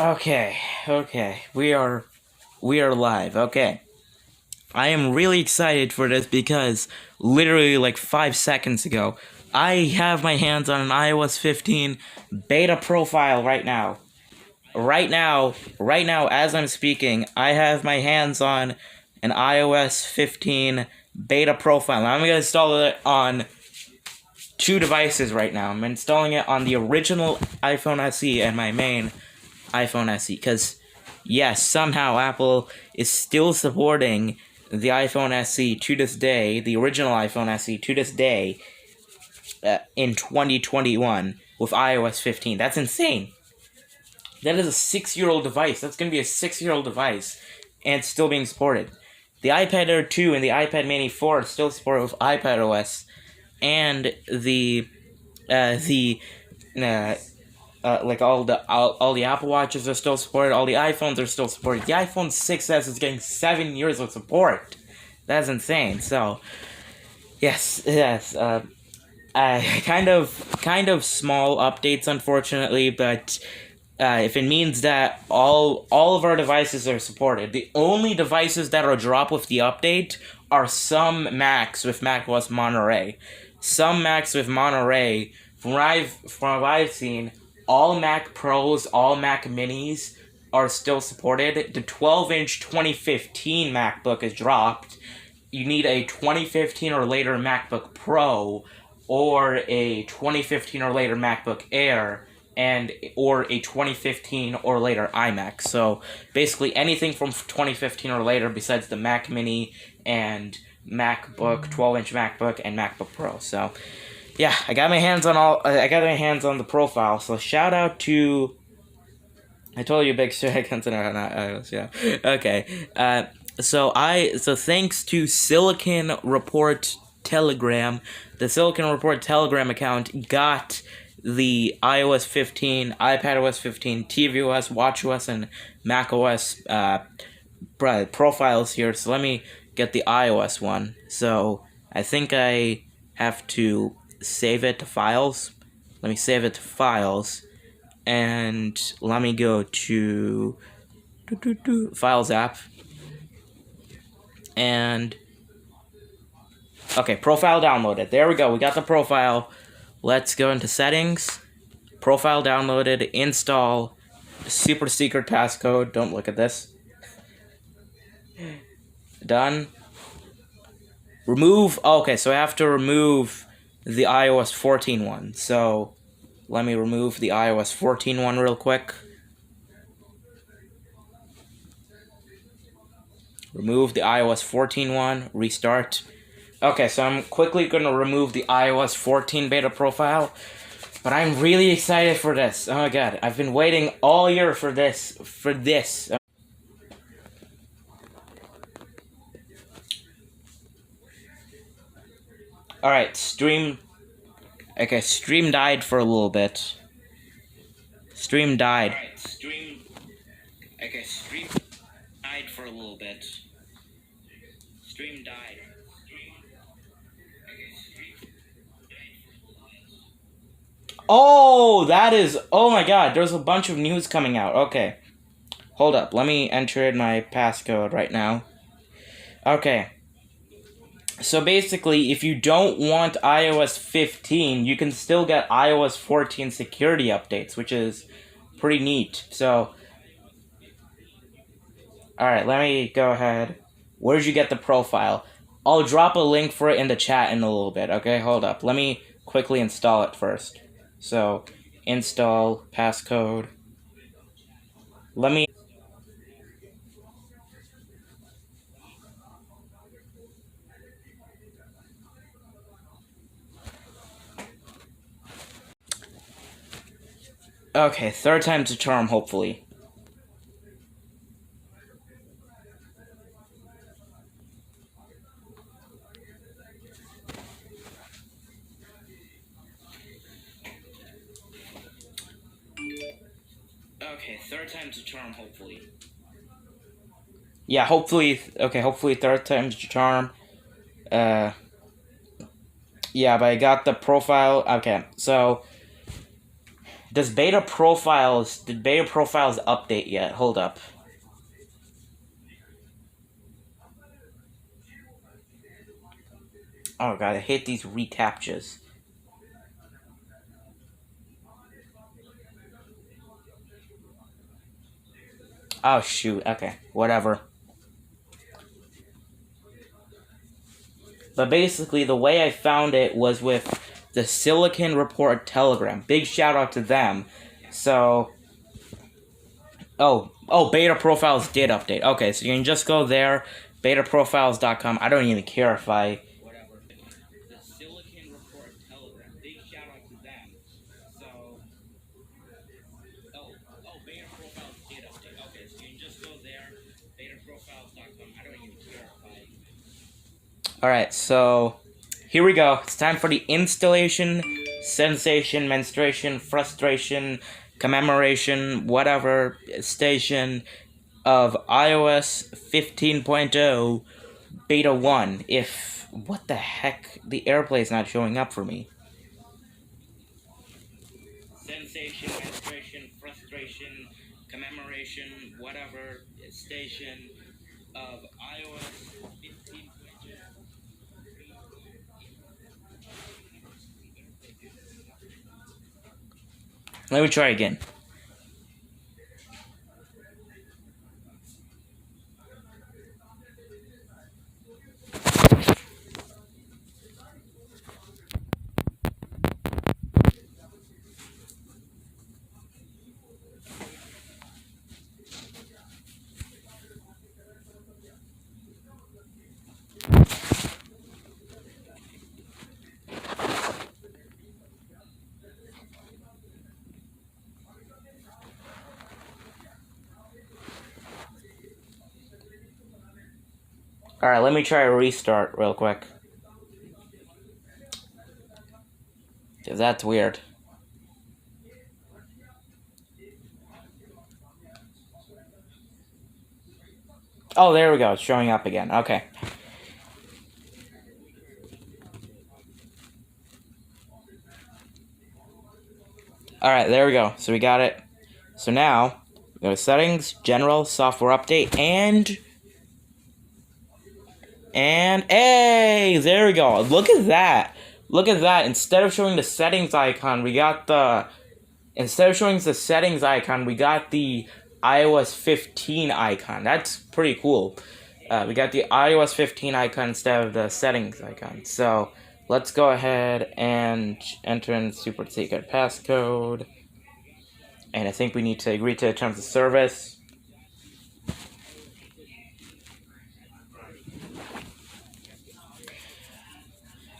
Okay, we are live. Okay. I am really excited for this because literally like 5 seconds ago, I have my hands on an iOS 15 beta profile right now. Right now as I'm speaking, I have my hands on an iOS 15 beta profile. Now I'm going to install it on two devices right now. I'm installing it on the original iPhone SE and my main iPhone SE, because yes, somehow Apple is still supporting the iPhone SE to this day, the original iPhone SE to this day, in 2021 with iOS 15. That's insane. That is a 6-year-old device. That's going to be a 6-year-old device, and it's still being supported. The iPad Air 2 and the iPad Mini 4 are still supported with iPad OS, and like all the Apple Watches are still supported, all the iPhones are still supported. The iPhone 6s is getting 7 years of support. That's insane. So, yes, kind of small updates, unfortunately, but if it means that all of our devices are supported, the only devices that are dropped with the update are some Macs with macOS Monterey. Some Macs with Monterey, from what I've seen, all Mac Pros, all Mac Minis are still supported. The 12-inch 2015 MacBook is dropped. You need a 2015 or later MacBook Pro or a 2015 or later MacBook Air or a 2015 or later iMac. So basically anything from 2015 or later besides the Mac Mini and MacBook, 12-inch MacBook and MacBook Pro. So yeah, I got my hands on the profile. So shout out to, I told you big seconds on iOS, yeah. Okay. So thanks to Silicon Report Telegram, the Silicon Report Telegram account got the iOS 15, iPadOS 15, tvOS, watchOS, and macOS profiles here. So let me get the iOS one. So I think I have to save it to files. Let me save it to files, and let me go to Files app, and okay, profile downloaded. There we go. We got the profile. Let's go into settings. Profile downloaded. Install. Super secret passcode. Don't look at this. Done. Remove. Okay, so I have to remove the iOS 14 one. So let me remove the iOS 14 one real quick. Remove the iOS 14 one. Restart. Okay, so I'm quickly going to remove the iOS 14 beta profile, but I'm really excited for this. Oh my god, I've been waiting all year for this. Alright, stream died for a little bit. Stream died. Stream died for a little bit. Stream died. Oh, oh my god, there's a bunch of news coming out. Okay. Hold up, let me enter in my passcode right now. Okay. So basically, if you don't want iOS 15, you can still get iOS 14 security updates, which is pretty neat. So, alright, let me go ahead. Where did you get the profile? I'll drop a link for it in the chat in a little bit, okay? Hold up. Let me quickly install it first. So, install, passcode. Let me... Okay, third time's a charm, hopefully. Okay, third time's a charm, hopefully. Yeah, hopefully third time's a charm. Yeah, but I got the profile. Okay, so Did beta profiles update yet? Hold up. Oh god, I hate these recaptchas. Oh shoot, okay, whatever. But basically, the way I found it was with the Silicon Report Telegram. Big shout out to them. So, beta profiles did update. Okay, so you can just go there, betaprofiles.com. I don't even care if I. The Silicon Report Telegram. Big shout out to them. So, beta profiles did update. Okay, so you can just go there, betaprofiles.com. I don't even care if I. Alright, so here we go. It's time for the installation, sensation, menstruation, frustration, commemoration, whatever station of iOS 15.0 beta 1. What the heck? The AirPlay is not showing up for me. Sensation, menstruation, frustration, commemoration, whatever station of iOS 15.0. Let me try again. Alright, let me try a restart real quick. That's weird. Oh, there we go. It's showing up again. Okay. Alright, there we go. So we got it. So now, go to settings, general, software update, and hey, there we go. Look at that. Look at that. Instead of showing the settings icon, we got the iOS 15 icon. That's pretty cool. We got the iOS 15 icon instead of the settings icon. So let's go ahead and enter in super secret passcode. And I think we need to agree to the terms of service.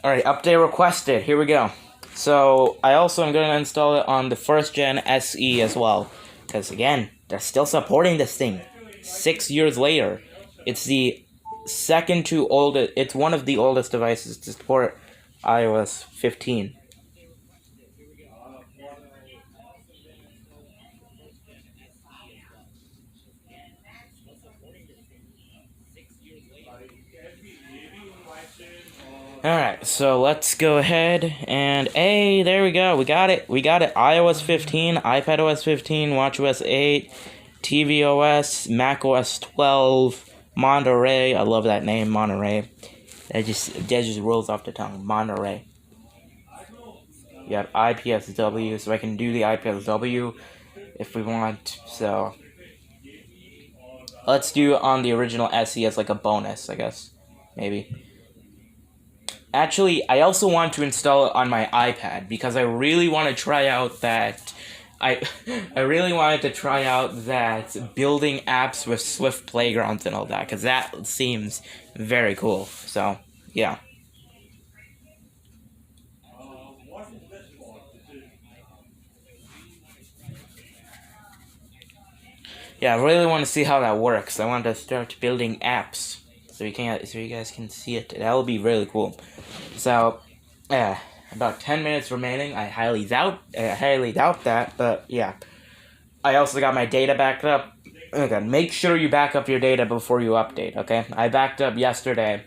Alright, update requested. Here we go. So, I also am going to install it on the first gen SE as well. Because, again, they're still supporting this thing. 6 years later. It's the second to oldest, it's one of the oldest devices to support iOS 15. Alright, so let's go ahead and, hey, there we go. We got it. We got it. iOS 15, iPadOS 15, watchOS 8, tvOS, macOS 12, Monterey. I love that name, Monterey. That just rolls off the tongue, Monterey. You have IPSW, so I can do the IPSW if we want. So let's do on the original SE as like a bonus, I guess. Maybe. Actually, I also want to install it on my iPad because I really want to try out that I really wanted to try out that building apps with Swift playgrounds and all that, because that seems very cool. So, yeah. Yeah, I really want to see how that works. I want to start building apps so you guys can see it. That will be really cool. So, yeah, about 10 minutes remaining. I highly doubt that, but yeah. I also got my data backed up. Okay, make sure you back up your data before you update, okay? I backed up yesterday.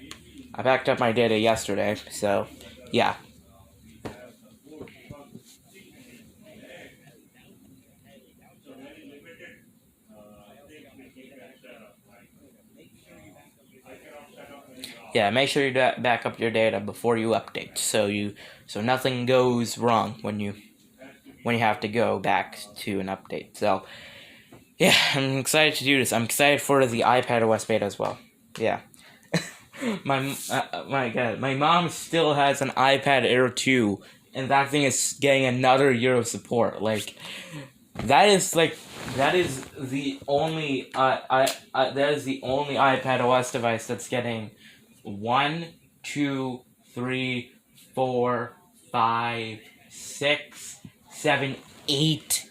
I backed up my data yesterday, so yeah. Yeah, make sure you back up your data before you update, so nothing goes wrong when you have to go back to an update. So yeah, I'm excited to do this. I'm excited for the iPad OS beta as well. Yeah. My God, my mom still has an iPad Air 2, and that thing is getting another year of support. That is like that is the only that is the only iPad OS device that's getting 1, 2, 3, 4, 5, 6, 7, 8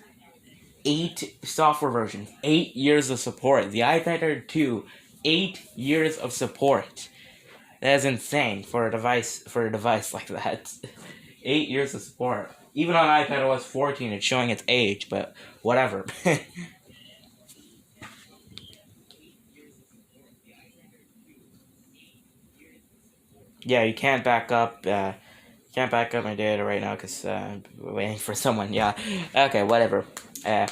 software versions, 8 years of support. The iPad Air 2, 8 years of support. That is insane for a device like that. 8 years of support. Even on iPad OS 14, it's showing its age, but whatever. Yeah, you can't back up. Can't back up my data right now because we're waiting for someone. Yeah. Okay, whatever. Uh,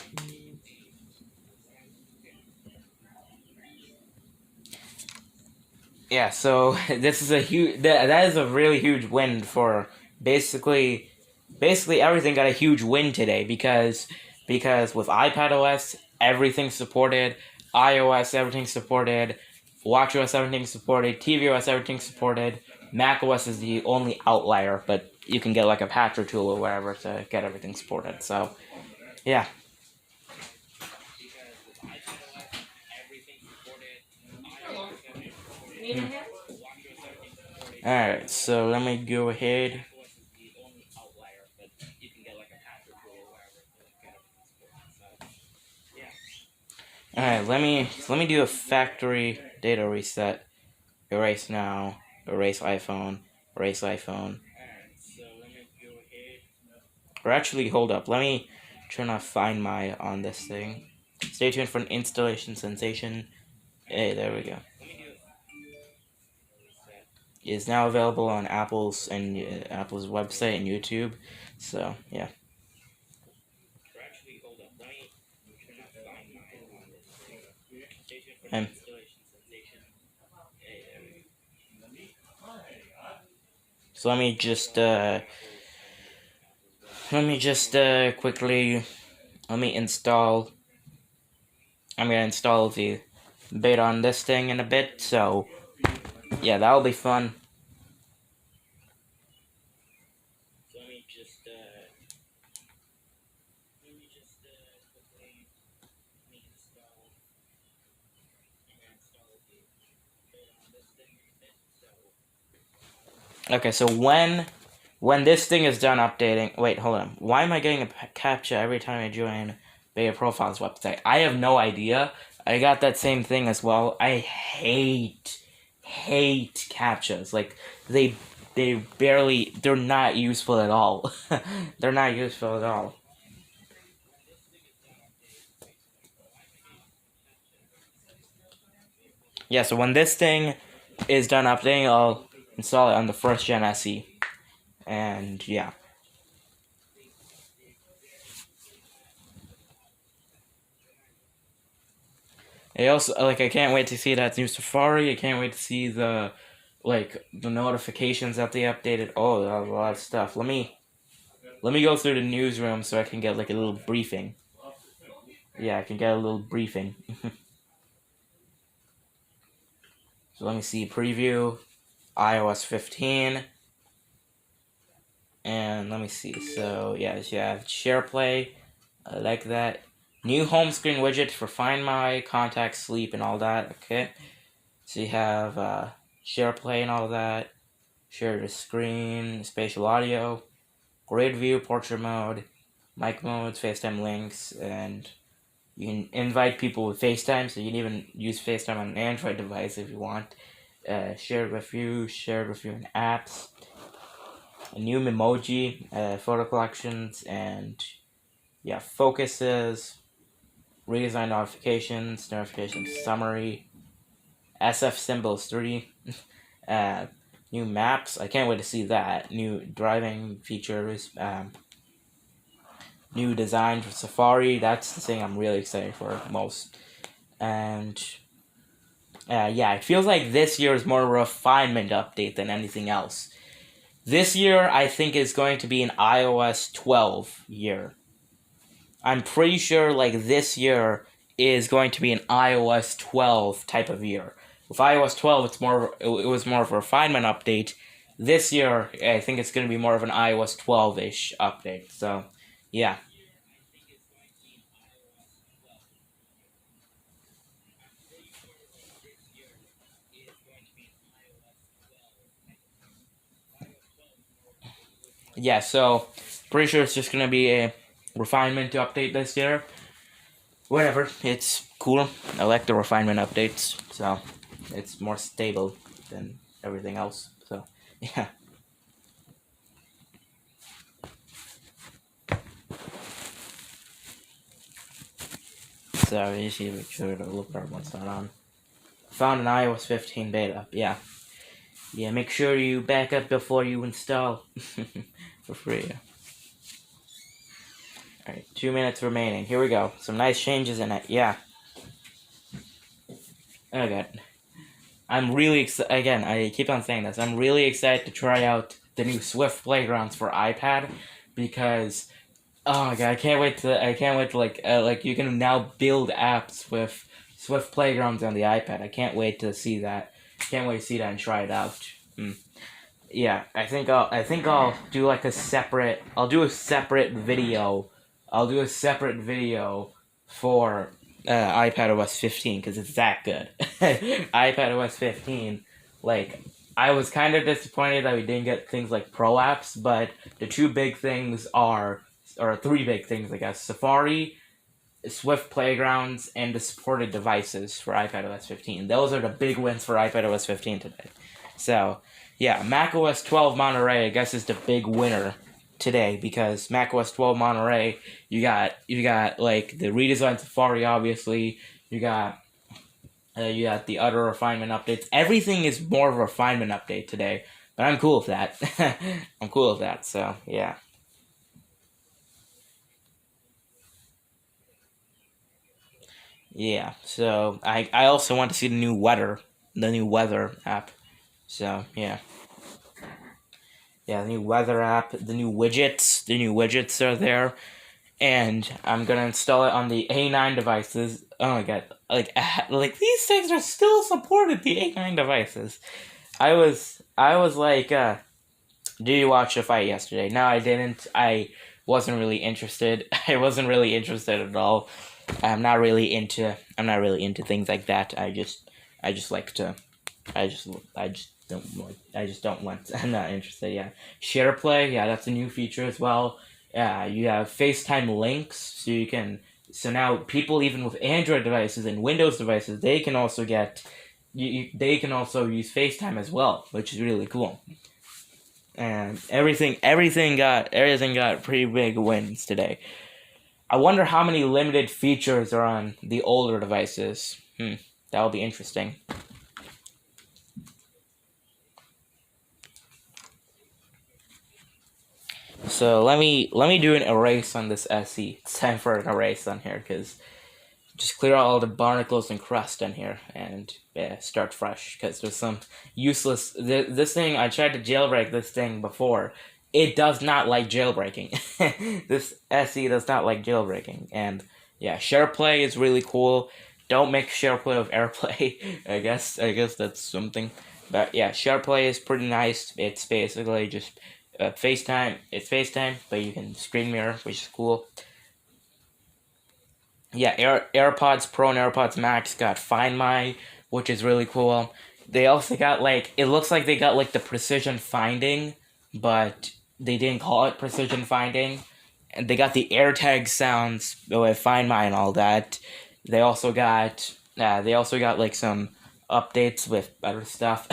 yeah. So this is a huge. That is a really huge win for basically everything got a huge win today because with iPad OS everything's supported, iOS everything's supported, WatchOS everything's supported, tvOS everything's supported. macOS is the only outlier, but you can get like a patcher tool or whatever to get everything supported. So yeah. Alright, so let me go ahead. Alright, let me do a factory data reset. Erase now. Erase iPhone. Erase iPhone. Or actually, hold up. Let me turn off Find My on this thing. Stay tuned for an installation sensation. Hey, there we go. It is now available on Apple's website and YouTube. So yeah. And so let me just quickly let me install. I'm gonna install the beta on this thing in a bit. So yeah, that'll be fun. Okay, so when this thing is done updating, wait, hold on. Why am I getting a captcha every time I join Beta Profiles website? I have no idea. I got that same thing as well. I hate captchas. Like they're not useful at all. They're not useful at all. Yeah, so when this thing is done updating, I'll install it on the first gen SE. And yeah. I also I can't wait to see that new Safari. I can't wait to see the notifications that they updated. Oh, a lot of stuff. Let me go through the newsroom so I can get like a little briefing. Yeah, I can get a little briefing. So let me see preview iOS 15. And let me see. So yeah, you have SharePlay. I like that. New home screen widget for Find My, Contact, Sleep, and all that. Okay. So you have SharePlay and all that. Share the screen, spatial audio, grid view, portrait mode, mic modes, FaceTime links, and you can invite people with FaceTime, so you can even use FaceTime on an Android device if you want. Shared with you in apps, a new Memoji, photo collections, and yeah, focuses, redesign notification summary, SF symbols 3, new maps. I can't wait to see that. New driving features, new design for Safari. That's the thing I'm really excited for most. And yeah, it feels like this year is more a refinement update than anything else. This year, I think, is going to be an iOS 12 year. I'm pretty sure, like, this year is going to be an iOS 12 type of year. With iOS 12, it was more of a refinement update. This year, I think it's going to be more of an iOS 12-ish update. So, yeah. Yeah, so pretty sure it's just gonna be a refinement update this year. Whatever, it's cool. I like the refinement updates, so it's more stable than everything else. So yeah. So you see, make sure to look at what's not on. Found an iOS 15 beta. Yeah, yeah. Make sure you back up before you install for free. Alright, 2 minutes remaining. Here we go. Some nice changes in it. Yeah. Oh god. I'm really excited. Again, I keep on saying this. I'm really excited to try out the new Swift Playgrounds for iPad because, oh my god, I can't wait to like you can now build apps with Swift Playgrounds on the iPad. I can't wait to see that. Can't wait to see that and try it out. Yeah, I think I'll do like a separate. I'll do a separate video. I'll do a separate video for iPadOS 15 because it's that good. iPadOS 15, like I was kind of disappointed that we didn't get things like Pro apps, but the two big things are, or three big things, I guess: Safari, Swift Playgrounds, and the supported devices for iPadOS 15. Those are the big wins for iPadOS 15 today. So yeah, macOS 12 Monterey, I guess, is the big winner today because macOS 12 Monterey, you got like the redesigned Safari, obviously. You got the other refinement updates. Everything is more of a refinement update today, but I'm cool with that. I'm cool with that. So yeah. Yeah. So I also want to see the new weather app. So yeah. Yeah, the new weather app, the new widgets are there, and I'm gonna install it on the A9 devices. Oh my god, like these things are still supported, the A9 devices. I was like, did you watch the fight yesterday? No, I didn't. I wasn't really interested. I wasn't really interested at all. I'm not really into things like that. I just like to I just don't like. I just don't want. I'm not interested. Yeah, SharePlay. Yeah, that's a new feature as well. Yeah, you have FaceTime links, so you can. So now people even with Android devices and Windows devices, they can also get. They can also use FaceTime as well, which is really cool. And everything got pretty big wins today. I wonder how many limited features are on the older devices. That will be interesting. So let me do an erase on this SE. It's time for an erase on here because just clear out all the barnacles and crust in here and start fresh because there's some useless. This thing, I tried to jailbreak this thing before. It does not like jailbreaking. This SE does not like jailbreaking, and yeah, SharePlay is really cool. Don't make SharePlay with AirPlay. I guess that's something. But yeah, SharePlay is pretty nice. It's basically just FaceTime. It's FaceTime, but you can screen mirror, which is cool. Yeah, AirPods Pro and AirPods Max got Find My, which is really cool. They also got like, it looks like they got like the precision finding, but they didn't call it precision finding. And they got the AirTag sounds with Find My and all that. They also got like some updates with better stuff.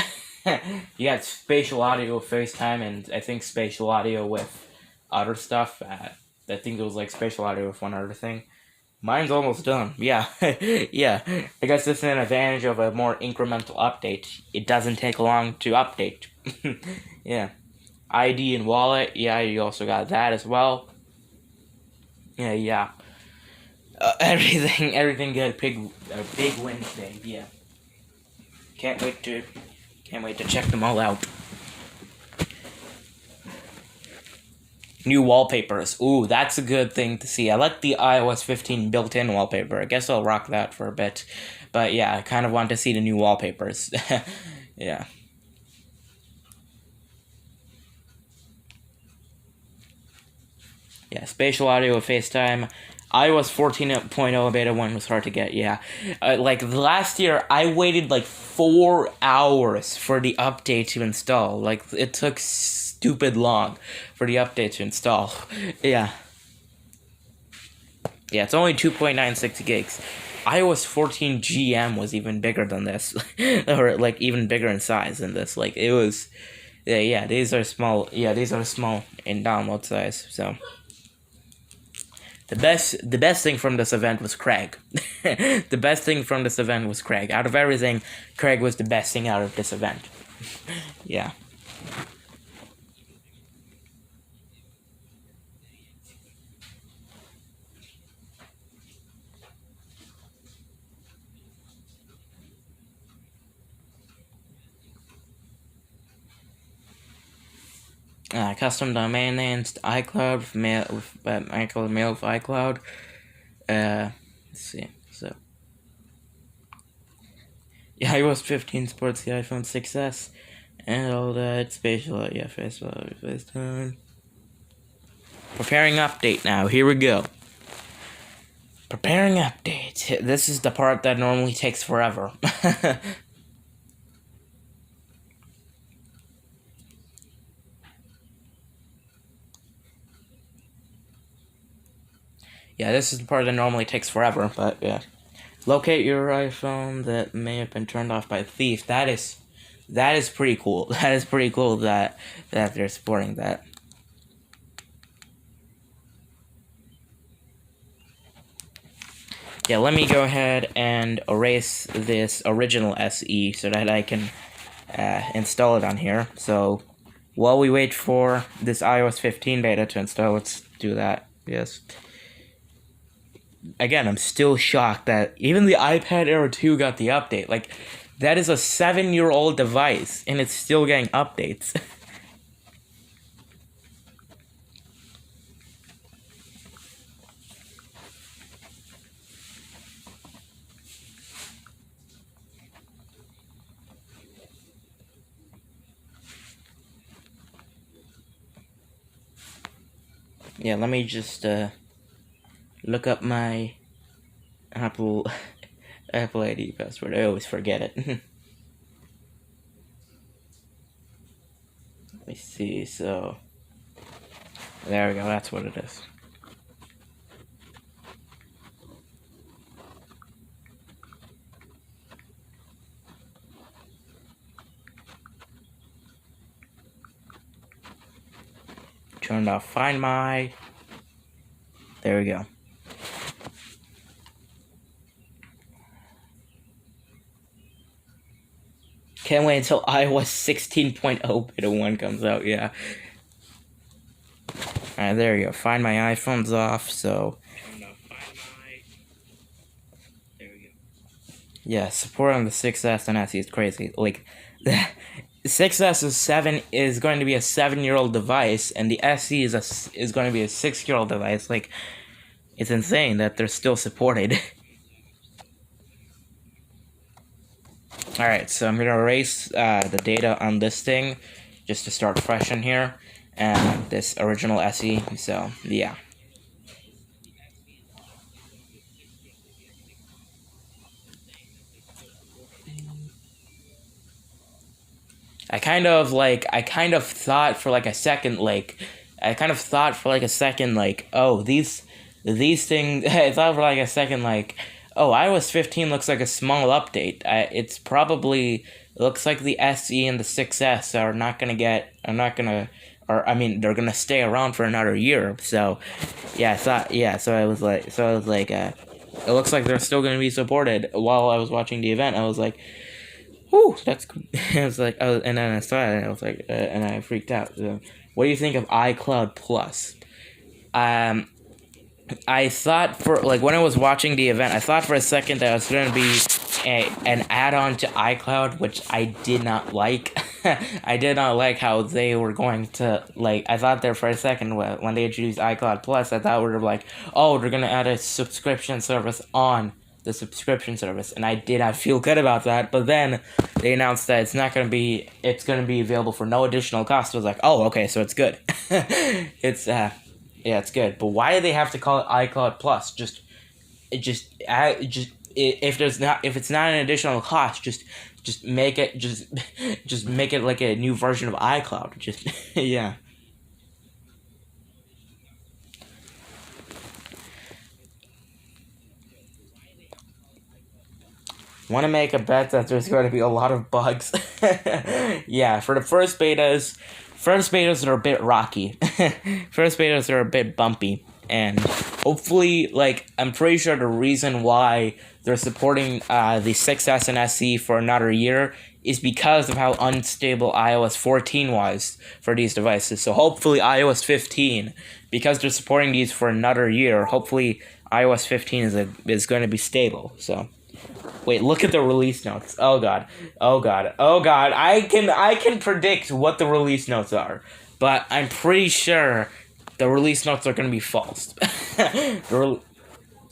You got spatial audio with FaceTime, and I think spatial audio with other stuff. I think it was like spatial audio with one other thing. Mine's almost done. Yeah. Yeah. I guess this is an advantage of a more incremental update. It doesn't take long to update. Yeah. ID and wallet. Yeah, you also got that as well. Yeah, yeah. Everything good. Big Wednesday. Yeah. Can't wait to check them all out. New wallpapers. Ooh, that's a good thing to see. I like the iOS 15 built-in wallpaper. I guess I'll rock that for a bit. But yeah, I kind of want to see the new wallpapers. Yeah. Yeah, spatial audio with FaceTime. iOS 14.0 beta 1 was hard to get, yeah. Like, last year, I waited like 4 hours for the update to install. Like, it took stupid long for the update to install. Yeah. Yeah, it's only 2.96 gigs. iOS 14 GM was even bigger than this. Or, like, even bigger in size than this. Like, it was... Yeah, these are small. Yeah, these are small in download size, so... The best thing from this event was Craig. The best thing from this event was Craig. Out of everything, Craig was the best thing out of this event. Yeah. Custom domain names, iCloud with mail with mail with iCloud. Let's see. So, yeah, iOS 15 supports the iPhone 6s and all that spatial. Yeah, FaceTime. Preparing update now. Here we go. Preparing update. This is the part that normally takes forever. Yeah, this is the part that normally takes forever, but yeah. Locate your iPhone that may have been turned off by a thief. That is pretty cool. That is pretty cool that they're supporting that. Yeah, let me go ahead and erase this original SE so that I can install it on here. So while we wait for this iOS 15 beta to install, let's do that. Yes. Again, I'm still shocked that even the iPad Air 2 got the update. Like, that is a 7-year-old device, and it's still getting updates. Yeah, let me just look up my Apple ID password. I always forget it. Let me see. So there we go. That's what it is. Turned off Find My. There we go. Can't wait until iOS 16.0 beta 1 comes out, yeah. Alright, there you go. Find My iPhone's off, so... There we go. Yeah, support on the 6S and SE is crazy. Like, the 6S is going to be a 7-year-old device, and the SE is going to be a 6-year-old device. Like, it's insane that they're still supported. Alright, so I'm going to erase the data on this thing just to start fresh in here. And this original SE, so yeah. I kind of thought for like a second, oh, these things, I thought for like a second, like, oh, iOS 15 looks like a small update. It's probably, looks like the SE and the 6S are not gonna get, they're gonna stay around for another year. So, yeah, so I was like, it looks like they're still gonna be supported. While I was watching the event, I was like, whew, that's cool. I was like, and then I saw it, and I was like, and I freaked out. So, what do you think of iCloud Plus? I thought for like when I was watching the event, I thought for a second that it was going to be an add-on to iCloud, which I did not like. I did not like how they were going to like. I thought there for a second when they introduced iCloud Plus, I thought we were like, oh, they're gonna add a subscription service on the subscription service, and I did not feel good about that. But then they announced that it's not gonna be. It's gonna be available for no additional cost. I was like, oh, okay, so it's good. It's yeah, it's good. But why do they have to call it iCloud Plus? If there's not if it's not an additional cost, just make it just make it like a new version of iCloud. Just yeah. Want to make a bet that there's going to be a lot of bugs. Yeah, for the first betas are a bit rocky. First betas are a bit bumpy, and hopefully, like I'm pretty sure the reason why they're supporting the 6S and SE for another year is because of how unstable iOS 14 was for these devices. So hopefully iOS 15, because they're supporting these for another year, hopefully iOS 15 is going to be stable. So. Wait, look at the release notes. Oh god. Oh god. Oh god. I can predict what the release notes are, but I'm pretty sure the release notes are going to be false.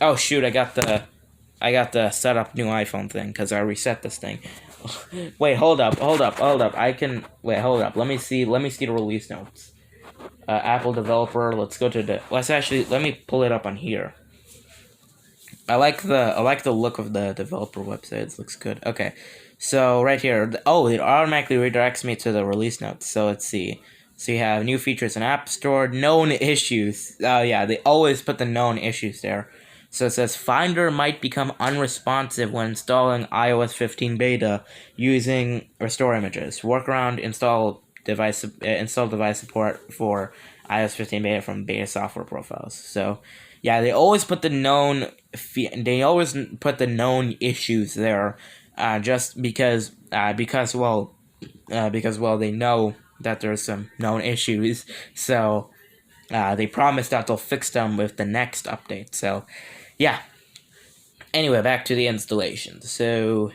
Oh shoot, I got the set up new iPhone thing cuz I reset this thing. Wait, hold up. I can wait, hold up. Let me see the release notes. Apple developer, let me pull it up on here. I like the look of the developer website. It looks good. Okay, so right here, oh, it automatically redirects me to the release notes. So let's see. So you have new features in App Store, known issues. Oh yeah, they always put the known issues there. So it says Finder might become unresponsive when installing iOS 15 beta using restore images. Workaround install device support for iOS 15 beta from beta software profiles. So yeah, they always put the known issues there, just because they know that there's some known issues. So they promise that they'll fix them with the next update. So yeah. Anyway, back to the installation. So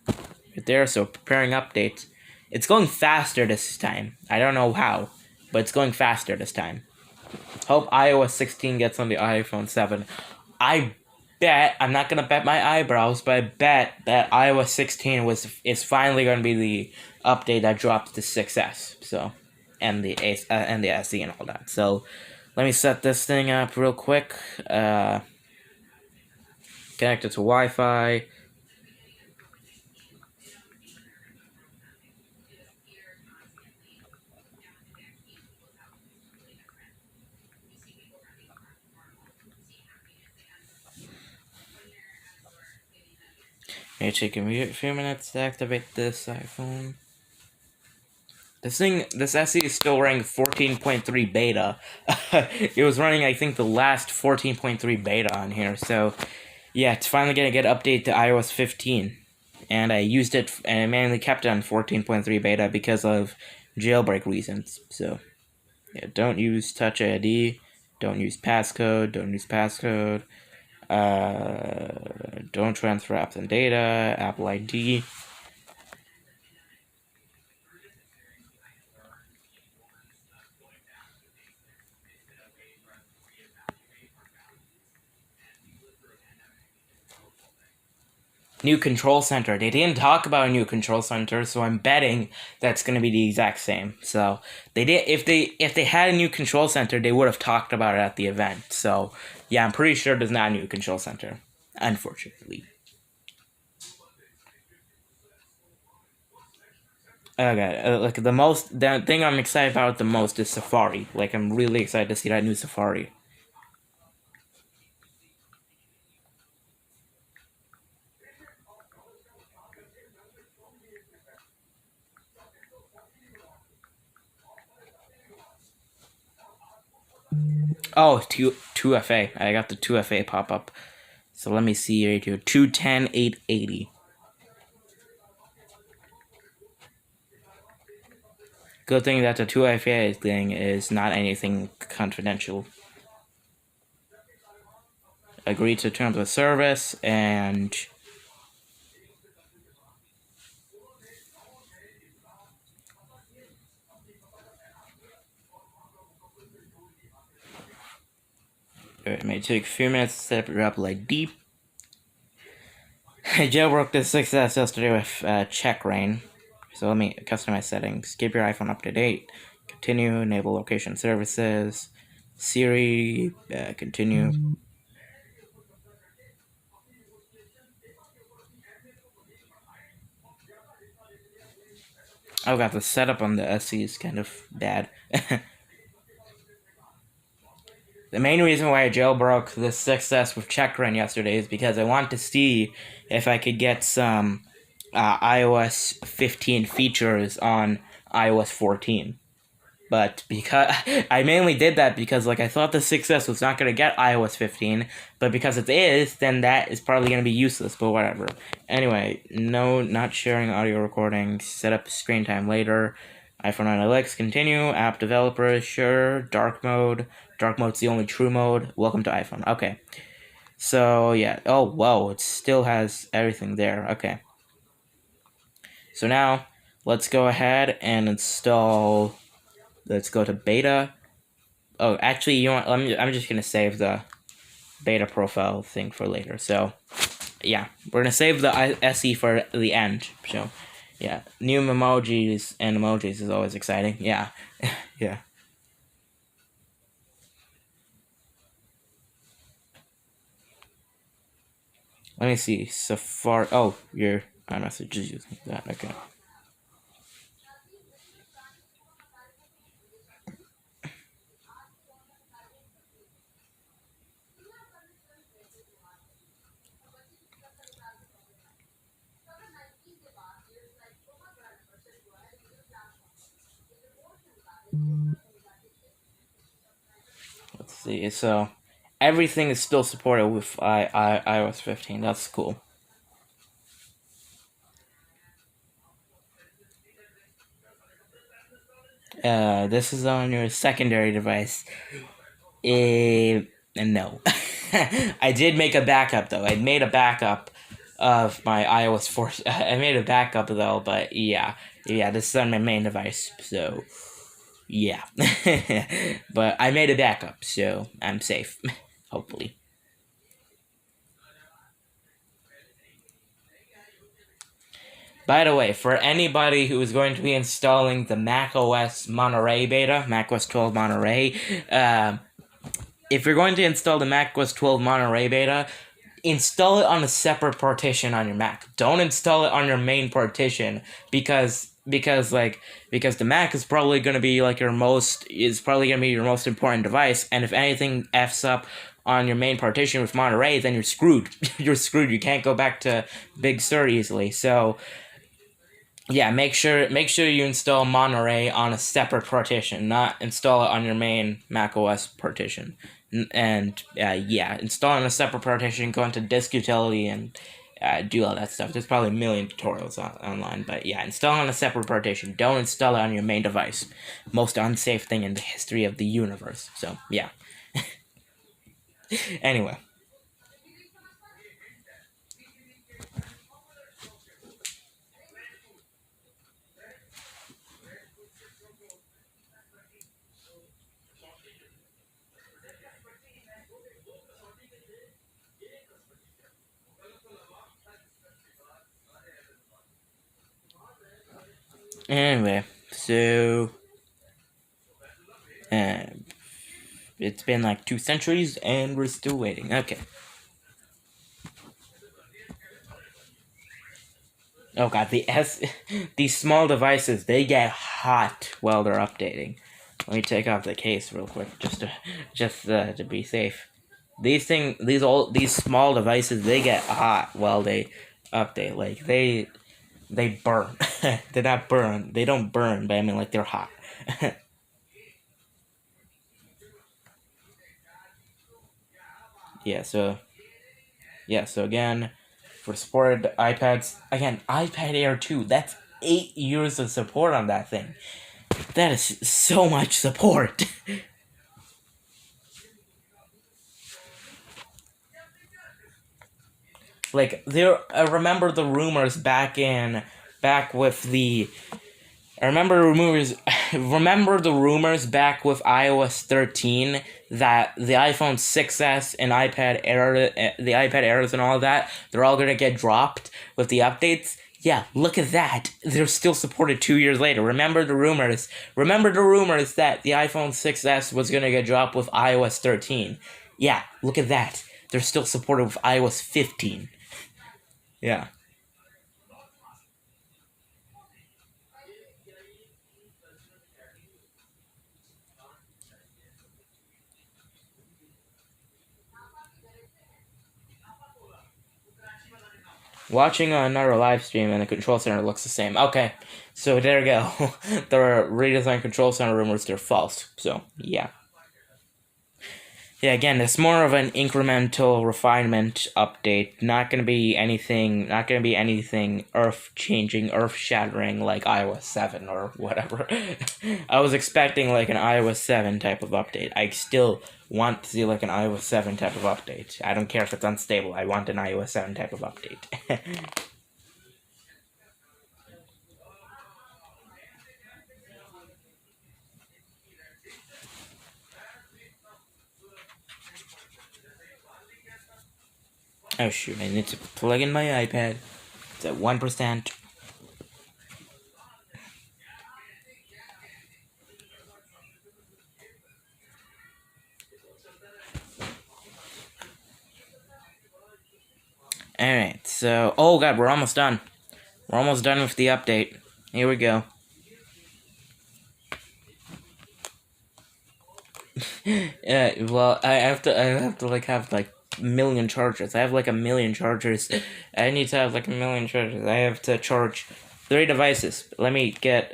right there, so preparing updates. It's going faster this time. I don't know how, but it's going faster this time. Hope iOS 16 gets on the iPhone 7. I bet, I'm not going to bet my eyebrows, but I bet that iOS 16 is finally going to be the update that drops to 6S. So, and the SE and all that. So, let me set this thing up real quick. Connect it to Wi-Fi. May take a few minutes to activate this iPhone. This SE is still running 14.3 beta. It was running, I think, the last 14.3 beta on here. So, yeah, it's finally gonna get updated to iOS 15. And I used it, and I manually kept it on 14.3 beta because of jailbreak reasons. So, yeah, don't use Touch ID, don't use passcode, don't transfer apps and data, Apple ID. New control center. They didn't talk about a new control center, so I'm betting that's going to be the exact same. So they did. If they had a new control center, they would have talked about it at the event. So yeah, I'm pretty sure there's not a new control center, unfortunately. Okay, the thing I'm excited about the most is Safari. Like I'm really excited to see that new Safari. Oh, 2FA. I got the 2FA pop up. So let me see right here. 210,880. Good thing that the 2FA thing is not anything confidential. agree to terms of service, and it may take a few minutes to set up your Apple ID. I jailbroke this success yesterday with check rain. So let me customize settings. Keep your iPhone up to date. Continue. Enable location services. Siri. Continue. Oh god, the setup on the SE is kind of bad. The main reason why I jailbroke the success with checkra yesterday is because I want to see if I could get some iOS 15 features on iOS 14. But because I mainly did that because like I thought the success was not going to get iOS 15, but because it is, then that is probably going to be useless, but whatever. Anyway, no, not sharing audio recordings, set up screen time later, iPhone analytics, continue, app developer, sure, dark mode's the only true mode, welcome to iPhone, okay. So, yeah, oh, whoa, it still has everything there, okay. So now, let's go ahead and install... Let's go to beta. Oh, actually, you know what? I'm just gonna save the beta profile thing for later. So, yeah, we're gonna save the SE for the end. So, yeah, new emojis and emojis is always exciting. Yeah, yeah. Let me see. Safari. Oh, your iMessage is using that. Okay. Let's see. So, everything is still supported with iOS 15. That's cool. This is on your secondary device. No. I did make a backup though. I made a backup of my iOS 4. I made a backup though, but yeah, this is on my main device, so yeah. But I made a backup, so I'm safe, hopefully. By the way, for anybody who is going to be installing the macOS Monterey beta, macOS 12 Monterey, if you're going to install the macOS 12 Monterey beta, install it on a separate partition on your Mac. Don't install it on your main partition because the Mac is probably going to be like your most important device, and if anything f's up on your main partition with Monterey, then you're screwed. You're screwed. You can't go back to Big Sur easily. So yeah, make sure you install Monterey on a separate partition, not install it on your main macOS partition. And yeah, install on a separate partition, go into disk utility, and do all that stuff. There's probably a million tutorials online, but yeah, install on a separate partition. Don't install it on your main device. Most unsafe thing in the history of the universe. So yeah. Anyway. Anyway, so it's been like 2 centuries and we're still waiting. Okay. Oh god, these small devices, they get hot while they're updating. Let me take off the case real quick just to be safe. These small devices, they get hot while they update. Like they burn. They're not burn. They don't burn, but I mean like they're hot. So again, for supported iPads, again, iPad Air 2, that's 8 years of support on that thing. That is so much support. Like there, I remember the rumors back with the. I remember rumors. Remember the rumors back with iOS 13 that the iPhone 6s and the iPad Airs and all of that, they're all gonna get dropped with the updates. Yeah, look at that. They're still supported 2 years later. Remember the rumors. Remember the rumors that the iPhone 6s was gonna get dropped with iOS 13. Yeah, look at that. They're still supported with iOS 15. Yeah. Watching another live stream and the control center looks the same. Okay, so there you go. The redesigned control center rumors, they're false. So, yeah. Yeah, again, it's more of an incremental refinement update. Not gonna be anything earth-changing, earth-shattering like iOS 7 or whatever. I was expecting like an iOS 7 type of update. I still want to see like an iOS 7 type of update. I don't care if it's unstable. I want an iOS 7 type of update. Oh shoot, I need to plug in my iPad. It's at 1%. Alright, so... Oh god, we're almost done. We're almost done with the update. Here we go. Yeah, well, I have to like have like million chargers. I have like a million chargers. I need to have like a million chargers. I have to charge 3 devices. Let me get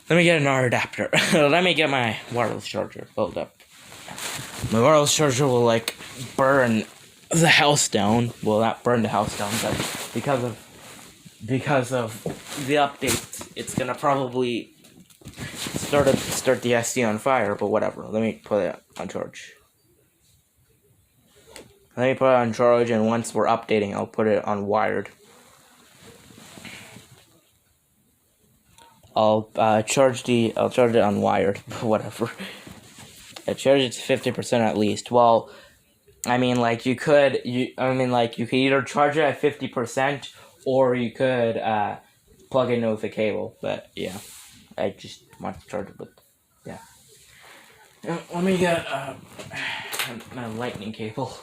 another adapter. Let me get my wireless charger. Hold up. My wireless charger will like burn the house down. Well, not burn the house down, but because of the update, it's gonna probably start the SD on fire. But whatever. Let me put it on charge. Let me put it on charge, and once we're updating, I'll put it on wired. I'll charge it on wired. Whatever. I charge it to 50% at least. Well, I mean, like you could either charge it at 50%, or you could plug it in with a cable. But yeah, I just want to charge it with, yeah. Let me get a lightning cable.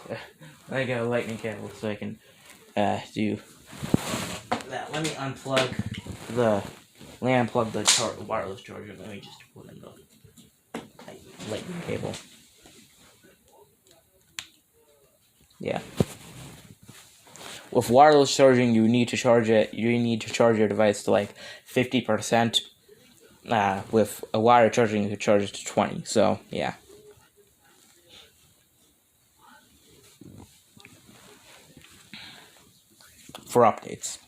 Let me get a lightning cable so I can do that. Let me unplug the wireless charger. Let me just put in the lightning cable. Yeah. With wireless charging, you need to charge your device to like 50%. With a wire charging, you could charge it to 20. So yeah. For updates.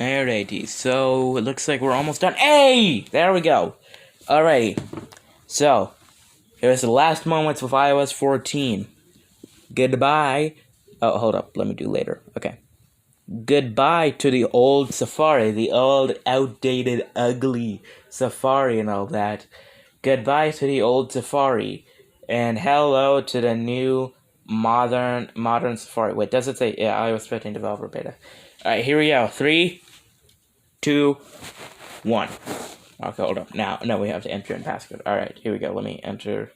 Alrighty, so it looks like we're almost done. Hey! There we go. Alrighty. So, here's the last moments with iOS 14. Goodbye. Oh, hold up. Let me do later. Okay. Goodbye to the old Safari, the old, outdated, ugly Safari and all that. Goodbye to the old Safari. And hello to the new, modern Safari. Wait, does it say, yeah, iOS 15 developer beta. Alright, here we go. 3, 2, 1. Okay, hold up. Now we have to enter in passcode. Alright, here we go. Let me enter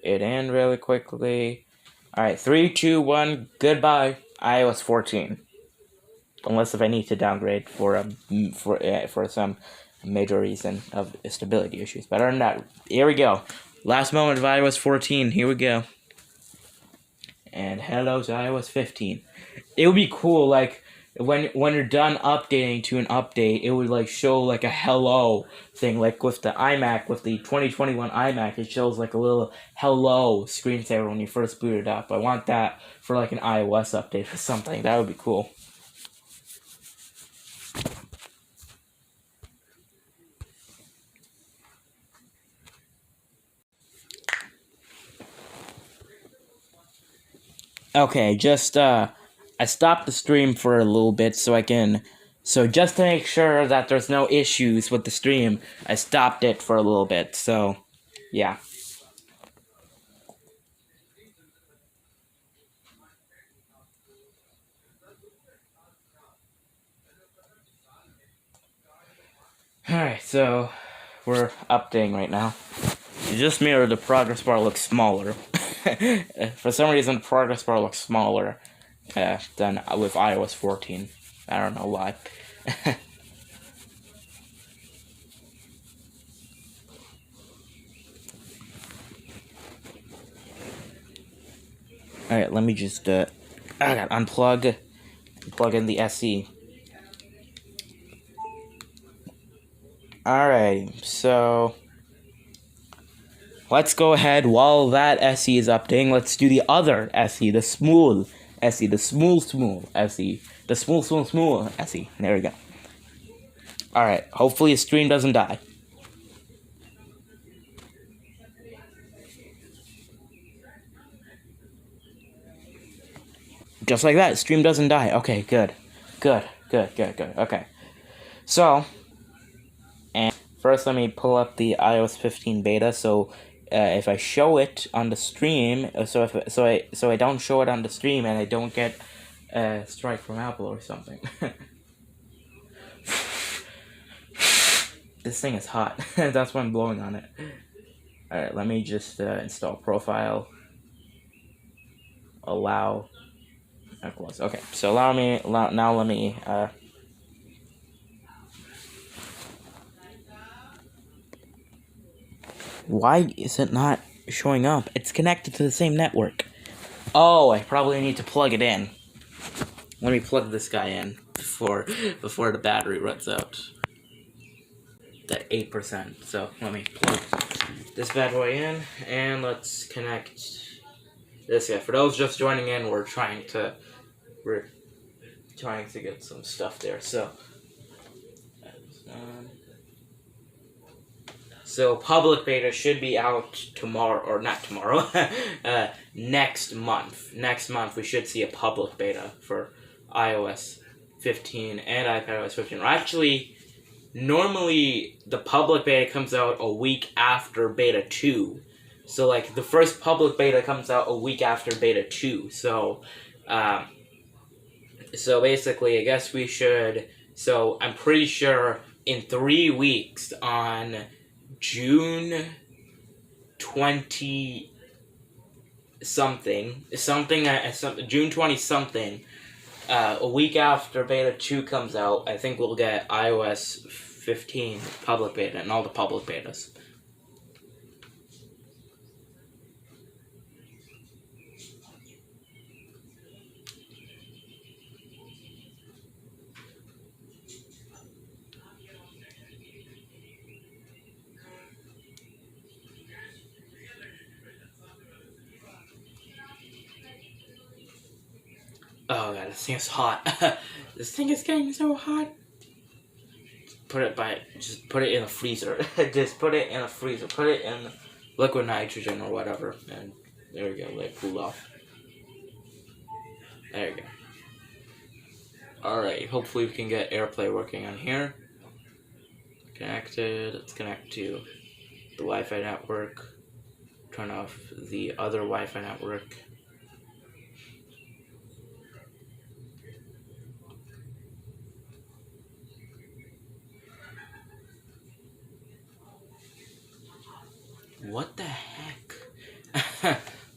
it in really quickly. Alright, 3, 2, 1, goodbye, iOS 14. Unless if I need to downgrade for some major reason of stability issues. But other than that, here we go. Last moment of iOS 14, here we go. And hello to iOS 15. It would be cool, like, when you're done updating to an update, it would like show like a hello thing, like with the iMac, with the 2021 iMac, it shows like a little hello screensaver when you first boot it up. I want that for like an iOS update or something. That would be cool. Okay, just I stopped the stream for a little bit so just to make sure that there's no issues with the stream, I stopped it for a little bit. So, yeah. Alright, so we're updating right now. Just mirror, the progress bar looks smaller. For some reason, the progress bar looks smaller than with iOS 14. I don't know why. Alright, let me just I gotta plug in the SE. Alright, so let's go ahead while that SE is updating. Let's do the other SE, the smooth SE, the smooth SE, the smooth SE. There we go. Alright, hopefully the stream doesn't die. Just like that, stream doesn't die. Okay, good. Okay. So, and first let me pull up the iOS 15 beta. So, if I show it on the stream, so I don't show it on the stream and I don't get a strike from Apple or something. This thing is hot. That's why I'm blowing on it. Alright, let me just install profile. Allow. Close. Okay, so now let me why is it not showing up? It's connected to the same network. Oh, I probably need to plug it in. Let me plug this guy in before the battery runs out. At 8%. So let me plug this bad boy in and let's connect this guy. For those just joining in, we're trying to get some stuff there. So public beta should be out tomorrow, or not tomorrow, next month. Next month we should see a public beta for iOS 15 and iPadOS 15. Or actually, normally the public beta comes out a week after beta 2. So like the first public beta comes out a week after beta 2. So basically I guess we should, so I'm pretty sure in 3 weeks on June 20 something, June 20 something, a week after beta 2 comes out, I think we'll get iOS 15 public beta and all the public betas. Oh god, this thing is hot. This thing is getting so hot. Just put it in a freezer. Just put it in a freezer. Put it in liquid nitrogen or whatever. And there we go, let it cool off. There we go. Alright, hopefully we can get AirPlay working on here. Connected. Let's connect to the Wi-Fi network. Turn off the other Wi-Fi network. What the heck?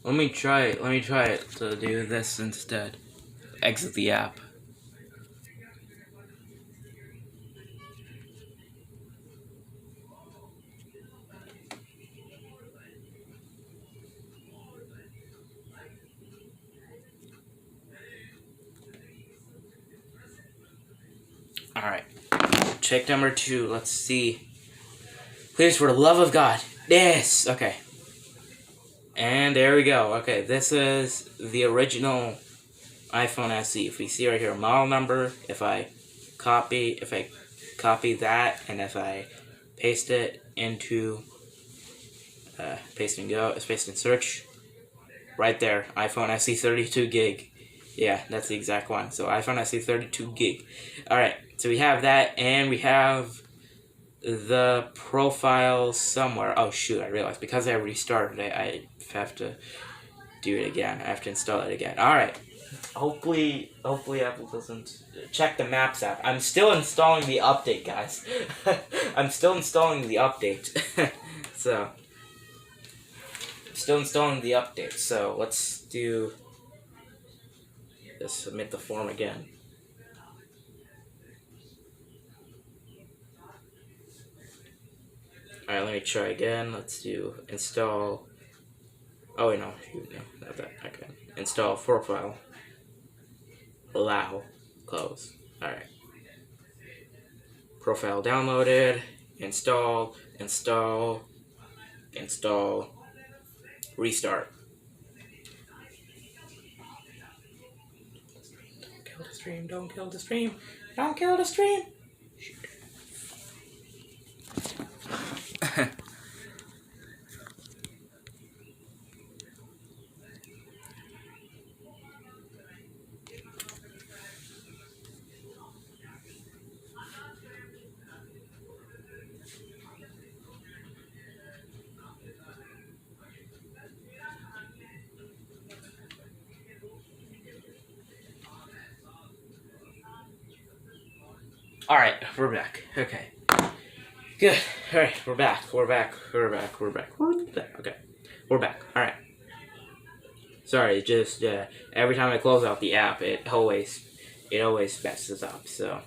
Let me try it to do this instead. Exit the app. Alright. Check number 2. Let's see. Please, for the love of God. Yes! Okay. And there we go. Okay, this is the original iPhone SE. If we see right here, model number, if I copy that, and if I paste it into, paste in search, right there, iPhone SE 32 gig. Yeah, that's the exact one. So iPhone SE 32 gig. Alright, so we have that, and we have the profile somewhere. Oh shoot, I realized because I restarted it, I have to do it again. I have to install it again. Alright. Hopefully Apple doesn't check the Maps app. I'm still installing the update, guys. I'm still installing the update. So let's do this. Submit the form again. Alright, let me try again. Let's do install. Oh wait, no, not that. Okay. Install profile. Allow. Close. Alright. Profile downloaded. Install. Restart. Don't kill the stream. Don't kill the stream. Don't kill the stream. Alright, we're back. Okay. Good. Alright, we're back. Okay. We're back. Alright. Sorry, just every time I close out the app, it always messes up, so.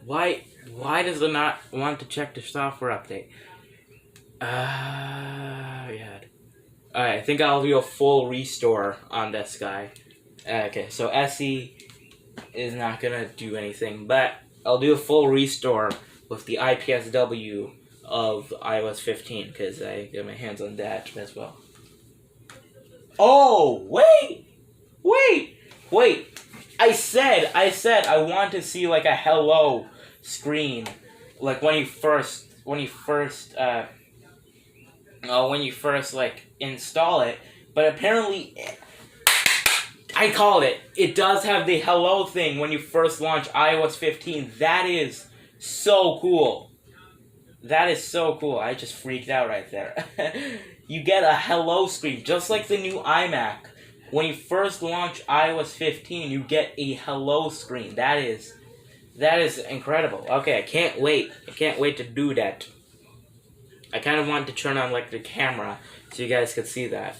Why does it not want to check the software update? Yeah. Alright, I think I'll do a full restore on this guy. Okay, so SE is not gonna do anything, but I'll do a full restore with the IPSW of iOS 15, because I get my hands on that as well. Oh, wait! I said I want to see like a hello screen, like when you first like install it, but apparently I called it. It does have the hello thing when you first launch iOS 15. That is so cool. I just freaked out right there. You get a hello screen, just like the new iMac. When you first launch iOS 15, you get a hello screen. That is incredible. Okay, I can't wait to do that. I kind of want to turn on like the camera so you guys can see that.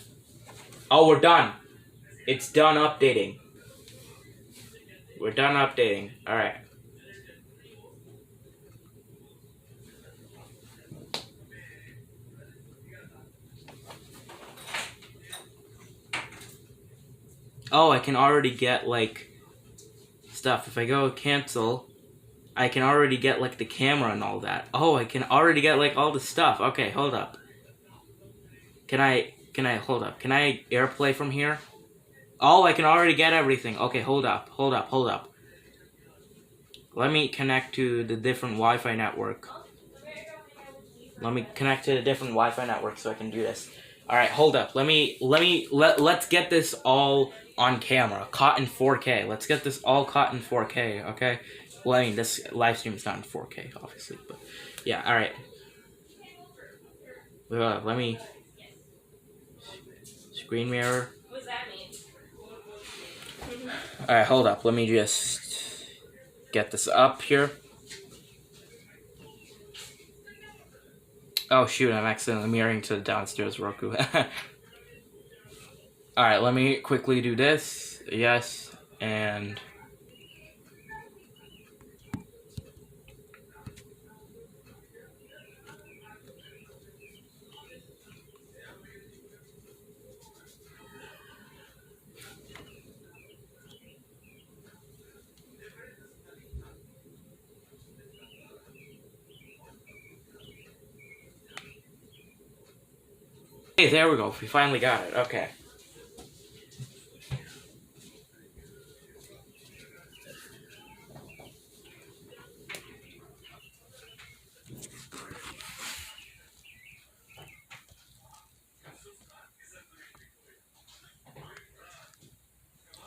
Oh, we're done. It's done updating. We're done updating. Alright. Oh, I can already get, like, stuff. If I go cancel, I can already get, like, the camera and all that. Oh, I can already get, like, all the stuff. Okay, hold up. Can I AirPlay from here? Oh, I can already get everything. Okay, hold up. Let me connect to the different Wi-Fi network. So I can do this. Alright, hold up. Let's get this all on camera. Caught in 4K. Let's get this all caught in 4K, okay? Well, I mean, this live stream is not in 4K, obviously, but yeah, alright. Let me screen mirror. What does that mean? Alright, hold up. Let me just get this up here. Oh shoot, I'm accidentally mirroring to the downstairs Roku. Alright, let me quickly do this. Yes, and... Hey, there we go. We finally got it. Okay.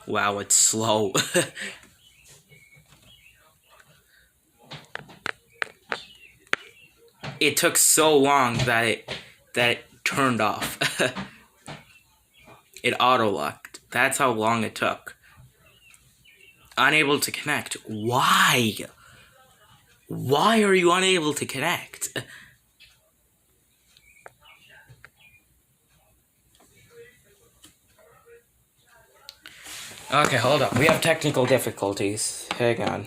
Wow, it's slow. It took so long that it turned off. It auto locked. That's how long it took. Unable to connect. Why? Why are you unable to connect? Okay, hold up. We have technical difficulties. Hang on.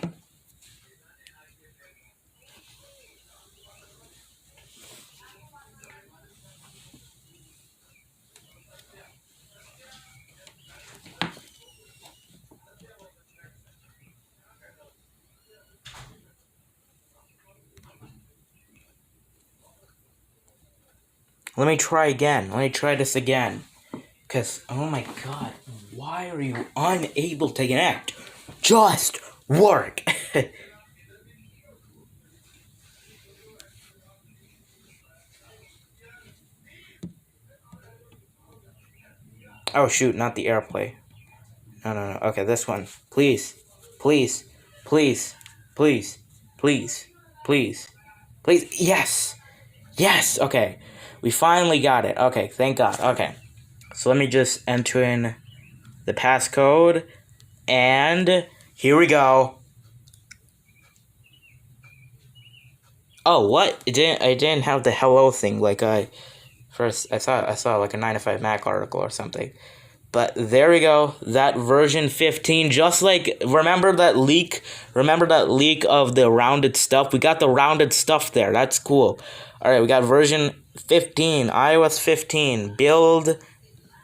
Let me try again. Let me try this again. Because, oh my god, why are you unable to connect? Just work! Oh shoot, not the airplay. No. Okay, this one. Please. Please. Please. Please. Please. Please. Please. Yes! Yes! Okay. We finally got it. Okay, thank God. Okay. So let me just enter in the passcode. And here we go. Oh, what? I didn't have the hello thing like I saw like a 9 to 5 Mac article or something. But there we go. That version 15, just like remember that leak of the rounded stuff? We got the rounded stuff there. That's cool. All right, we got version 15, iOS 15,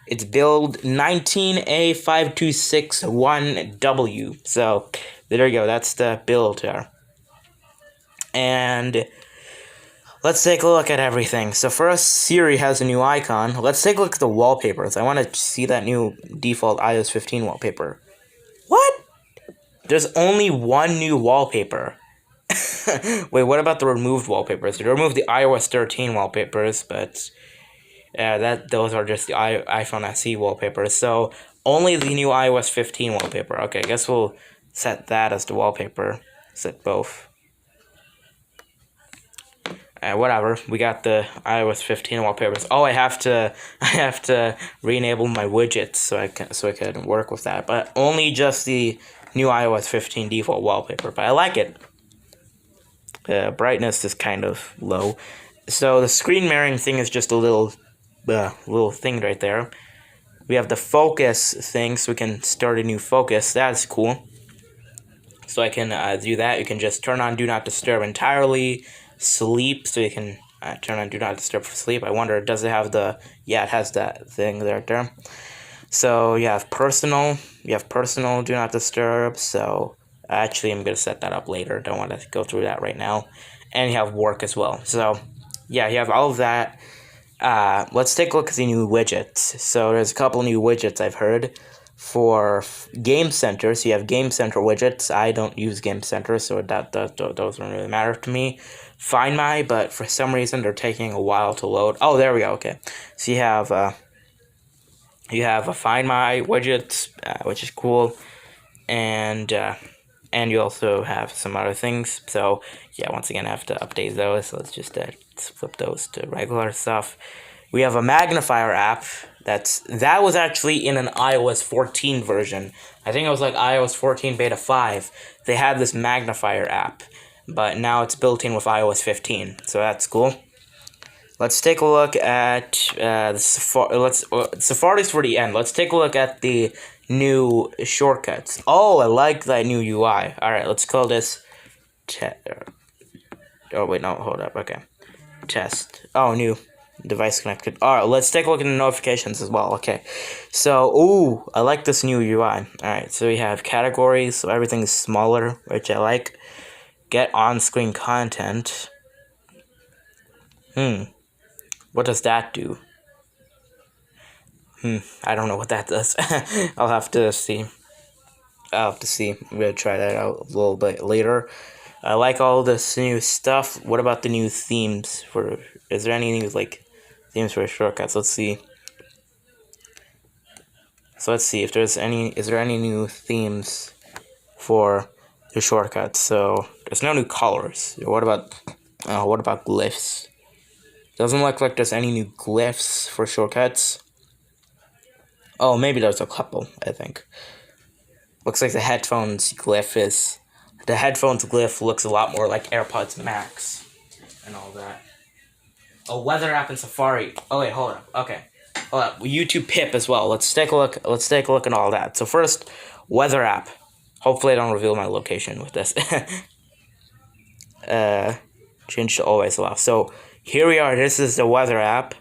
it's build 19A5261W. So, there you go. That's the build there. And let's take a look at everything. So first, Siri has a new icon. Let's take a look at the wallpapers. I want to see that new default iOS 15 wallpaper. What? There's only one new wallpaper. Wait, what about the removed wallpapers? They removed the iOS 13 wallpapers, but those are just the iPhone SE wallpapers. So only the new iOS 15 wallpaper. Okay, I guess we'll set that as the wallpaper. Set both. Whatever. We got the iOS 15 wallpapers. Oh, I have to re-enable my widgets so I can work with that. But only just the new iOS 15 default wallpaper. But I like it. Brightness is kind of low. So the screen mirroring thing is just a little thing right there. We have the focus thing, so we can start a new focus. That's cool. So I can do that. You can just turn on Do Not Disturb entirely. Sleep, so you can turn on Do Not Disturb for sleep. I wonder, does it have the... Yeah, it has that thing there. So you have personal. You have personal Do Not Disturb. So actually, I'm going to set that up later. Don't want to go through that right now. And you have work as well. So yeah, you have all of that. Let's take a look at the new widgets. So there's a couple new widgets I've heard. For Game Center, so you have Game Center widgets. I don't use Game Center, so those don't really matter to me. Find My, but for some reason they're taking a while to load. Oh, there we go. Okay, so you have a Find My widgets, which is cool, and you also have some other things. So yeah, once again, I have to update those. So let's just flip those to regular stuff. We have a magnifier app. That was actually in an iOS 14 version. I think it was like iOS 14 beta 5. They had this magnifier app, but now it's built in with iOS 15. So that's cool. Let's take a look at Safari's for the end. Let's take a look at the new shortcuts. Oh, I like that new UI. All right, let's call this oh wait, no, hold up. Okay, test. Oh, new device connected. All right, let's take a look at the notifications as well. Okay, so ooh, I like this new UI. All right, so we have categories, so everything is smaller, which I like. Get on-screen content. What does that do? I don't know what that does. I'll have to see. I'm gonna try that out a little bit later. I like all this new stuff. What about the new themes for? Is there any new like themes for shortcuts? Let's see. So let's see if there's any. Is there any new themes for the shortcuts? So there's no new colors. What about glyphs? Doesn't look like there's any new glyphs for shortcuts. Oh, maybe there's a couple. I think. Looks like the headphones glyph looks a lot more like AirPods Max and all that. A weather app in Safari. Oh wait, hold up. Okay. Hold up. YouTube Pip as well. Let's take a look at all that. So first, weather app. Hopefully I don't reveal my location with this. Change to always allow. So here we are. This is the weather app.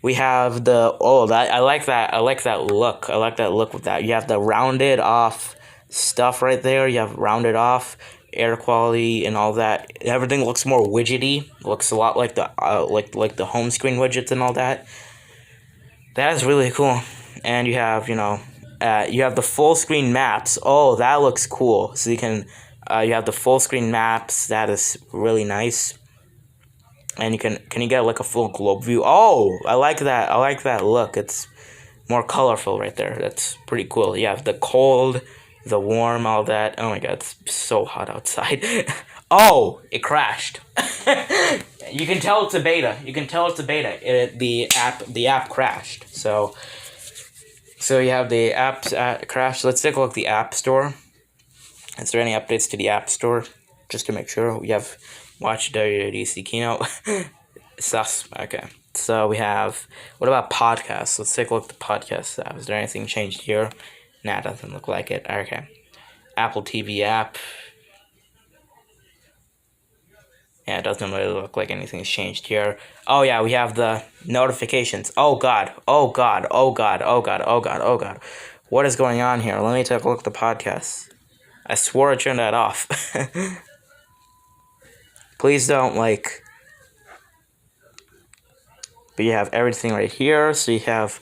We have I like that look. I like that look with that. You have the rounded off stuff right there. You have rounded off air quality and all that. Everything looks more widgety. Looks a lot like the like the home screen widgets and all that. That is really cool. And you have you have the full screen maps. Oh, that looks cool. So you have the full screen maps. That is really nice. And can you get like a full globe view? Oh, I like that. I like that look. It's more colorful right there. That's pretty cool. You have the cold, the warm, all that. Oh my god, it's so hot outside. Oh, it crashed. You can tell it's a beta. The app crashed. So you have the app crash. Let's take a look at the App Store. Is there any updates to the App Store? Just to make sure we have watched WWDC keynote. Sus. Okay. So we have. What about podcasts? Let's take a look at the podcast app. Is there anything changed here? Nah, it doesn't look like it. Okay. Apple TV app. Yeah, it doesn't really look like anything's changed here. Oh yeah, we have the notifications. Oh god. Oh god. Oh god. Oh god. Oh god. Oh god. What is going on here? Let me take a look at the podcast. I swore I turned that off. Please don't but you have everything right here. So you have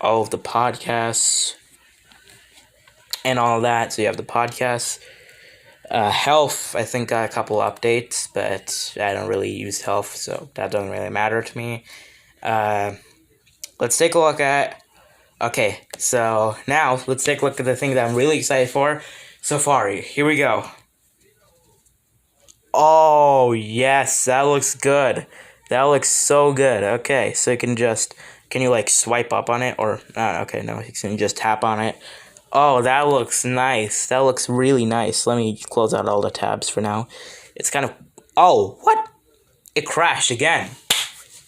all of the podcasts and all that. So you have the podcasts. Health, I think, got a couple updates, but I don't really use health, so that doesn't really matter to me. Let's take a look at. Okay, so now let's take a look at the thing that I'm really excited for. Safari. Here we go. Oh, yes, that looks good. That looks so good. Okay, so can you swipe up on it or okay, no, you can just tap on it. Oh, that looks nice. That looks really nice. Let me close out all the tabs for now. It's kind of oh, what? It crashed again.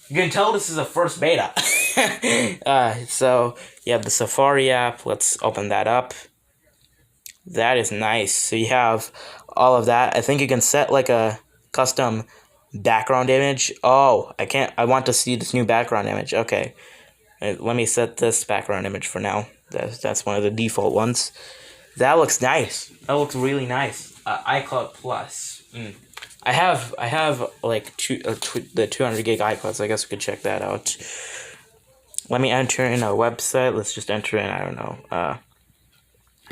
You can tell this is a first beta. So you have the Safari app. Let's open that up. That is nice. So you have all of that. I think you can set like a custom background image. Oh, I can't. I want to see this new background image. Okay. Let me set this background image for now. That's one of the default ones. That looks nice. That looks really nice. iCloud Plus. I have like the 200 gig iCloud, so I guess we could check that out. Let me enter in a website. Let's just enter in, I don't know.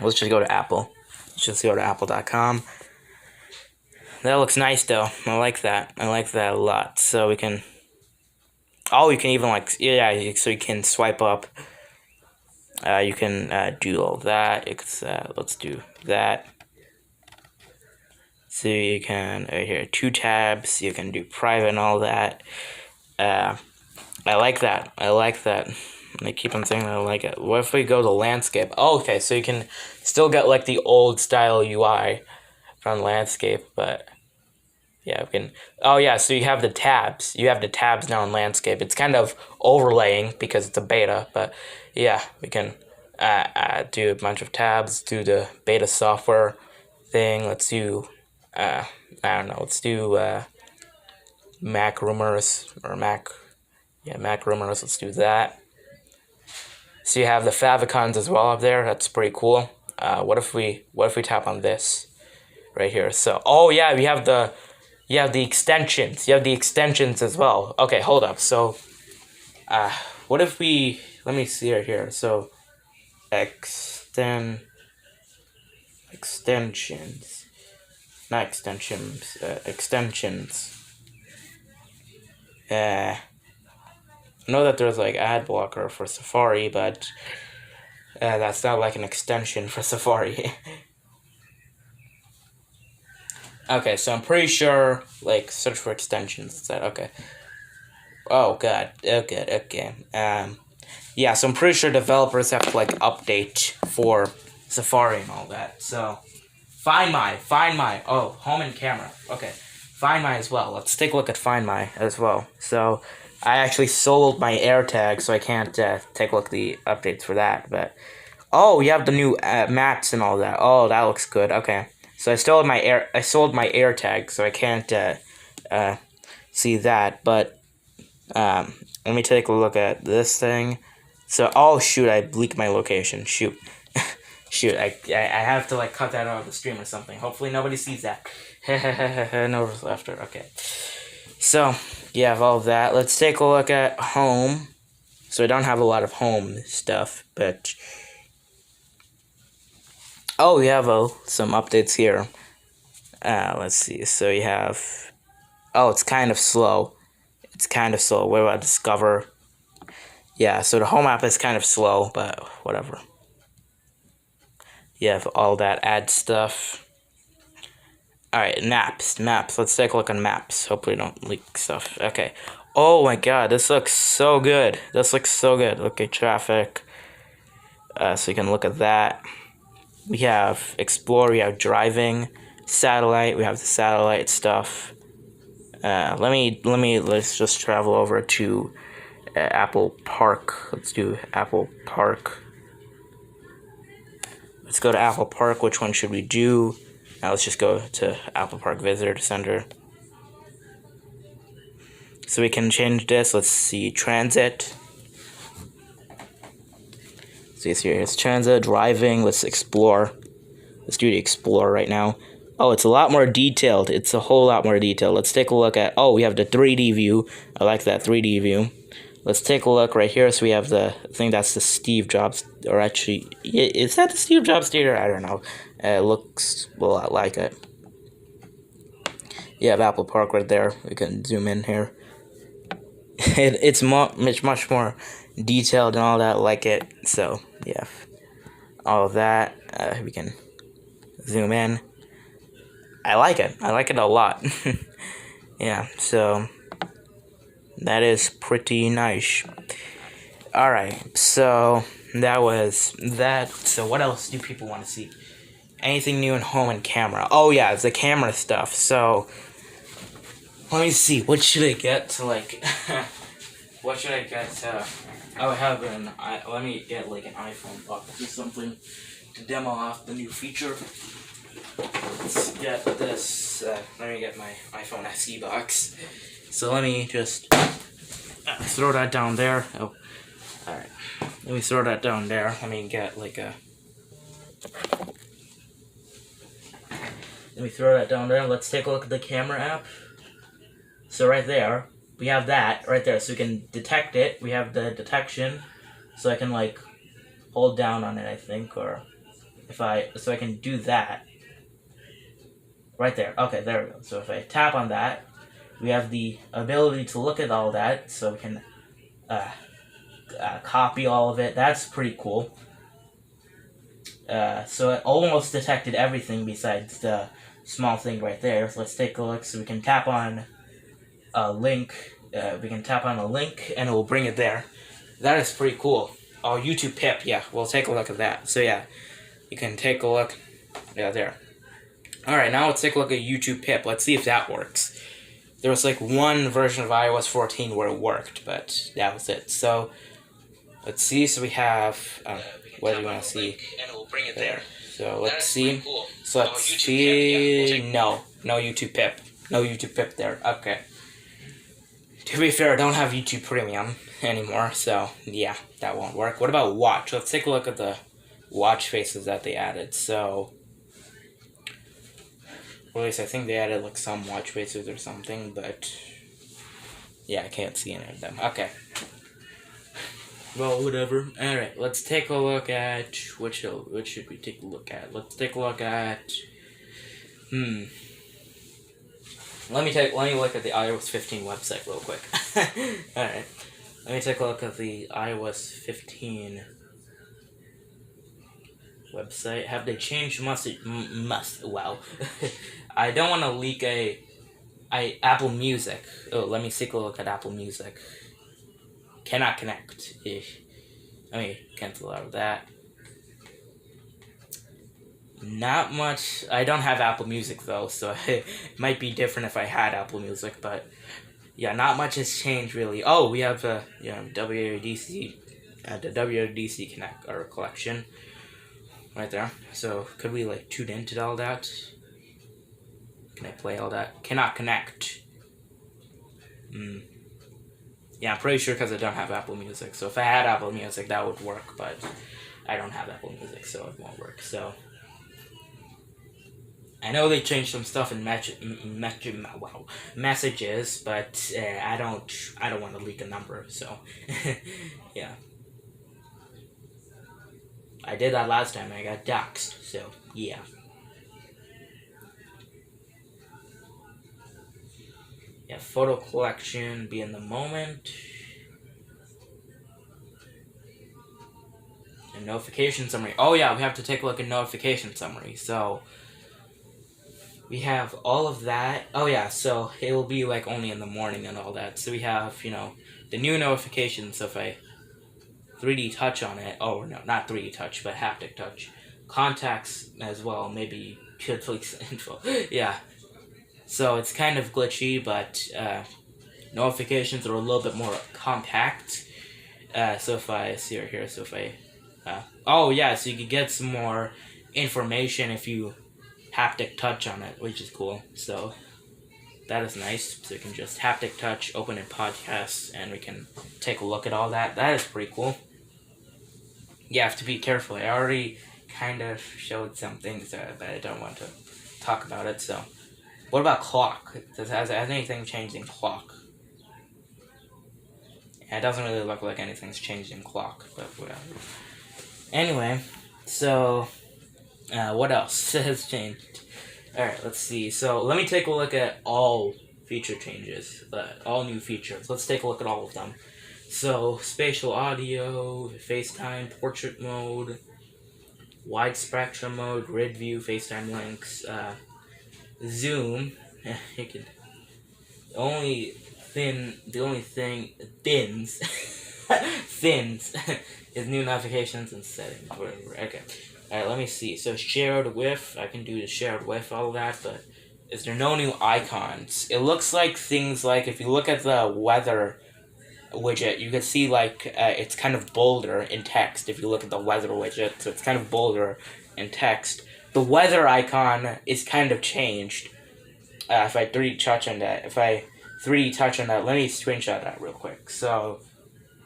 Let's just go to Apple. Let's just go to apple.com. That looks nice though. I like that. I like that a lot. So we can. Oh, you can even so you can swipe up. You can do all that. Let's do that. So you can here 2 tabs. You can do private and all that. I like that. I like that. I keep on saying that I like it. What if we go to landscape? Oh, okay, so you can still get like the old style UI from landscape, but yeah, we can. Oh yeah, so you have the tabs. You have the tabs now in landscape. It's kind of overlaying because it's a beta, but yeah, we can do a bunch of tabs. Do the beta software thing. Let's do. I don't know. Let's do Mac rumors or Mac. Yeah, Mac rumors. Let's do that. So you have the favicons as well up there. That's pretty cool. What if we tap on this right here? So oh yeah, you have the extensions. You have the extensions as well. Okay, hold up. So what if we let me see it here. So extensions, not extensions, extensions. I know that there's like ad blocker for Safari, but that's not like an extension for Safari. Okay, so I'm pretty sure like search for extensions instead. Okay. Oh god. Oh good. Okay. Yeah, so I'm pretty sure developers have to like update for Safari and all that. So Find My. Oh, home and camera. Okay. Find My as well. Let's take a look at Find My as well. So I actually sold my AirTag, so I can't take a look at the updates for that. But oh, you have the new maps and all that. Oh, that looks good. Okay. So I sold my AirTag, so I can't see that. But let me take a look at this thing. So oh shoot, I leaked my location. Shoot. Shoot, I have to like cut that out of the stream or something. Hopefully nobody sees that. No laughter. Okay. So you have all of that. Let's take a look at home. So I don't have a lot of home stuff, but oh, we have some updates here. Let's see. So you have it's kind of slow. It's kind of slow. What about Discover? Yeah, so the home app is kind of slow, but whatever. You have all that ad stuff. Alright, maps. Let's take a look on maps. Hopefully don't leak stuff. Okay. Oh my god, this looks so good. Okay, traffic. So you can look at that. We have Explore, we have driving, satellite, we have the satellite stuff. Let's just travel over to Apple Park. Let's do Apple Park. Let's go to Apple Park. Which one should we do? Now let's just go to Apple Park Visitor Center. So we can change this. Let's see, transit. See, here's transit, driving. Let's explore. Let's do the explore right now. Oh, it's a lot more detailed. It's a whole lot more detailed. Let's take a look at, oh, we have the 3D view. I like that 3D view. Let's take a look right here. So we have I think that's the Steve Jobs, or actually, is that the Steve Jobs Theater? I don't know. It looks a lot like it. You have Apple Park right there. We can zoom in here. It's much more detailed and all that, like it. So, yeah. All of that. We can zoom in. I like it. I like it a lot. Yeah, so that is pretty nice. Alright, so that was that. So what else do people want to see? Anything new in home and camera? Oh yeah, it's the camera stuff. So let me see. What should I get to like? What should I get to? Let me get like an iPhone box or something to demo off the new feature. Let's get this. Let me get my iPhone SE box. So let me just throw that down there. Oh, all right. Let me throw that down there. Let me get like a. Let me throw that down there. Let's take a look at the camera app. So right there, we have that right there. So we can detect it. We have the detection. So I can like hold down on it, I think, or so I can do that. Right there. Okay, there we go. So if I tap on that, we have the ability to look at all that. So we can copy all of it. That's pretty cool. So it almost detected everything besides the small thing right there. So let's take a look. So we can tap on a link. We can tap on a link and it will bring it there. That is pretty cool. Oh, YouTube Pip. Yeah, we'll take a look at that. So yeah, you can take a look. Yeah, there. Alright, now let's take a look at YouTube Pip. Let's see if that works. There was like one version of iOS 14 where it worked, but that was it. So let's see. So we have what do you want to see? And it will bring it there. So let's see. Cool. So let's see. No YouTube Pip. No YouTube Pip there. Okay. To be fair, I don't have YouTube Premium anymore, so yeah, that won't work. What about watch? Let's take a look at the watch faces that they added. So, or at least I think they added like some watch faces or something, but yeah, I can't see any of them. Okay. Well, whatever. All right, let's take a look at what should we take a look at? Let's take a look at. Let me look at the iOS 15 website real quick. All right, let me take a look at the iOS 15 website. Have they changed Wow. I don't want to leak Apple Music. Oh, let me take a look at Apple Music. Cannot connect. Let me cancel out of that. Not much. I don't have Apple Music though, so it might be different if I had Apple Music, but yeah, not much has changed really. Oh, we have WADC, the WADC Connect or collection right there. So could we like tune into all that? Can I play all that? Cannot connect. Yeah, I'm pretty sure because I don't have Apple Music. So if I had Apple Music, that would work, but I don't have Apple Music, so it won't work. So I know they changed some stuff in messages, but I don't want to leak a number. So yeah, I did that last time. I got doxxed. So yeah. Yeah, photo collection, be in the moment. And notification summary. Oh yeah, we have to take a look at notification summary. So we have all of that. Oh yeah, so it will be like only in the morning and all that. So we have, the new notifications. So if I 3D touch on it, oh no, not 3D touch, but haptic touch. Contacts as well, maybe could fix info. Yeah. So it's kind of glitchy, but notifications are a little bit more compact. So if I see right here, so if I, oh yeah, so you can get some more information if you haptic touch on it, which is cool. So that is nice. So you can just haptic touch, open in podcasts, and we can take a look at all that. That is pretty cool. You have to be careful. I already kind of showed some things, but I don't want to talk about it. So, what about clock? Has anything changed in clock? It doesn't really look like anything's changed in clock, but whatever. Anyway, so what else has changed? Alright, let's see. So let me take a look at all feature changes, all new features. Let's take a look at all of them. So, spatial audio, FaceTime, portrait mode, wide spectrum mode, grid view, FaceTime links, zoom. You can the only thing thins is new notifications and settings. Whatever. Okay. Alright, let me see. So shared with, I can do the shared with, all that, but is there no new icons? It looks like things like, if you look at the weather widget, you can see like it's kind of bolder in text. If you look at the weather widget, so it's kind of bolder in text. The weather icon is kind of changed. If I 3D touch on that, let me screenshot that real quick. So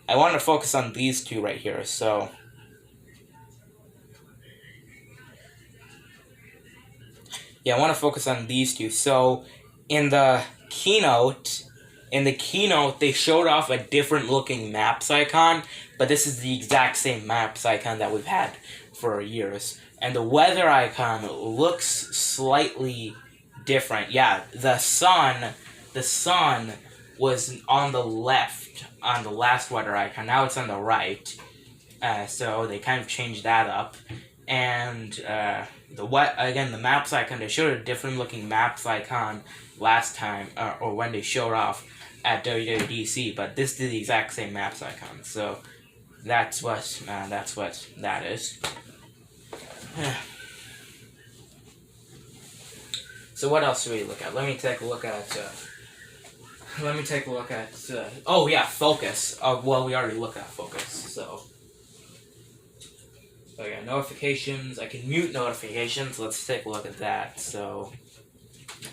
I want to focus on these two right here. So yeah, I want to focus on these two. So in the keynote, they showed off a different looking maps icon, but this is the exact same maps icon that we've had for years. And the weather icon looks slightly different. Yeah, the sun was on the left on the last weather icon. Now it's on the right. So they kind of changed that up. And the maps icon, they showed a different looking maps icon last time, or when they showed off at WWDC, but this is the exact same maps icon. So that's what that is. So what else should we look at? Let me take a look at. Oh yeah, focus. Well, we already looked at focus. So yeah, notifications. I can mute notifications. Let's take a look at that. So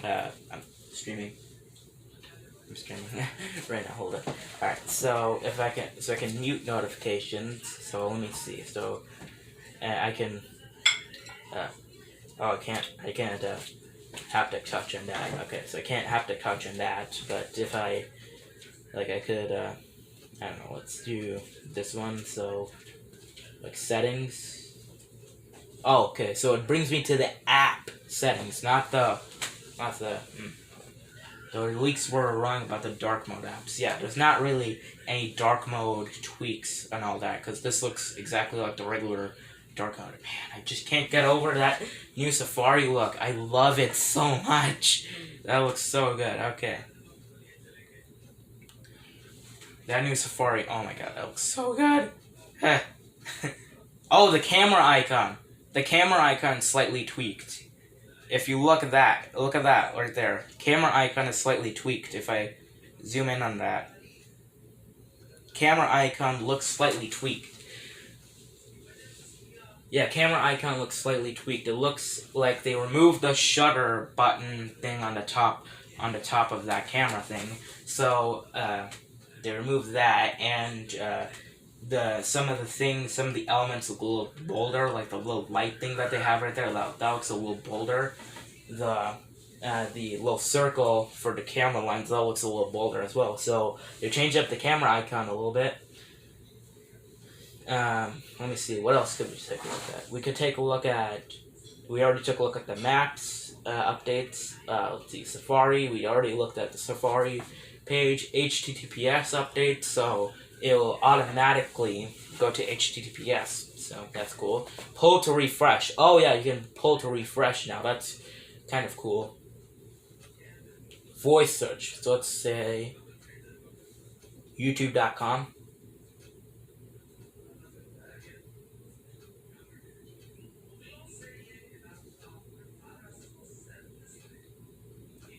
I'm streaming. Right now. Hold it. All right. So I can mute notifications. So let me see. So I can. I can't haptic touch on that. Okay, so I can't haptic touch on that. But if I could I don't know, let's do this one. So, like settings. Oh, okay, so it brings me to the app settings, not the, the leaks were wrong about the dark mode apps. Yeah, there's not really any dark mode tweaks and all that, because this looks exactly like the regular dark mode. Man, I just can't get over that new Safari look. I love it so much. That looks so good. Okay. That new Safari, oh my god, that looks so good. Oh, the camera icon. The camera icon slightly tweaked. If you look at that right there. Camera icon is slightly tweaked. If I zoom in on that, camera icon looks slightly tweaked. Yeah, camera icon looks slightly tweaked. It looks like they removed the shutter button thing on the top of that camera thing. So they removed that, and some of the elements look a little bolder, like the little light thing that they have right there. That looks a little bolder. The little circle for the camera lens, that looks a little bolder as well. So they changed up the camera icon a little bit. Let me see, what else could we take a look at? We could take a look at, we already took a look at the maps updates. Let's see, Safari, we already looked at the Safari page. HTTPS update, so it will automatically go to HTTPS, so that's cool. Pull to refresh. Oh yeah, you can pull to refresh now. That's kind of cool. Voice search. So let's say youtube.com.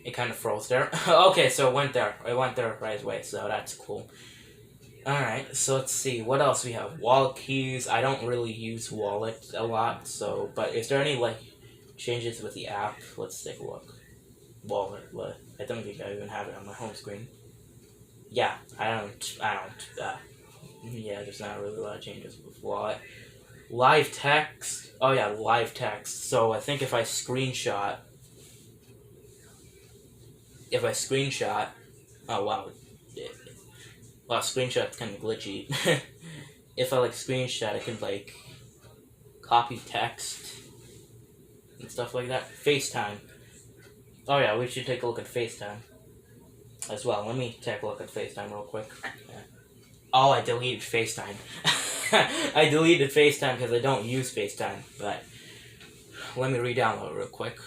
It kind of froze there. Okay, so it went there. It went there right away, so that's cool. Alright, so let's see. What else we have? Wallet keys. I don't really use Wallet a lot, so... But is there any, like, changes with the app? Let's take a look. Wallet. What? I don't think I even have it on my home screen. Yeah, I don't... yeah, there's not really a lot of changes with Wallet. Live text. Oh, yeah, live text. So I think if I screenshot... Oh, wow. Wow, screenshot's kind of glitchy. If I, like, screenshot, I can, like, copy text and stuff like that. FaceTime. Oh, yeah, we should take a look at FaceTime as well. Let me take a look at FaceTime real quick. Yeah. Oh, I deleted FaceTime. I deleted FaceTime because I don't use FaceTime, but let me re-download it real quick.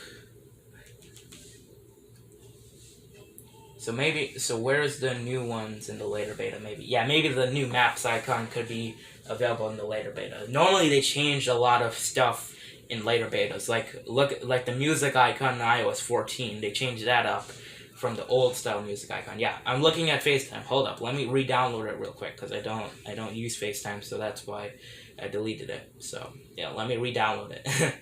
So where's the new ones in the later beta? Maybe the new maps icon could be available in the later beta. Normally they change a lot of stuff in later betas. Like the music icon in iOS 14, they changed that up from the old style music icon. Yeah, I'm looking at FaceTime. Hold up, let me re-download it real quick because I don't use FaceTime, so that's why I deleted it. So yeah, let me re-download it.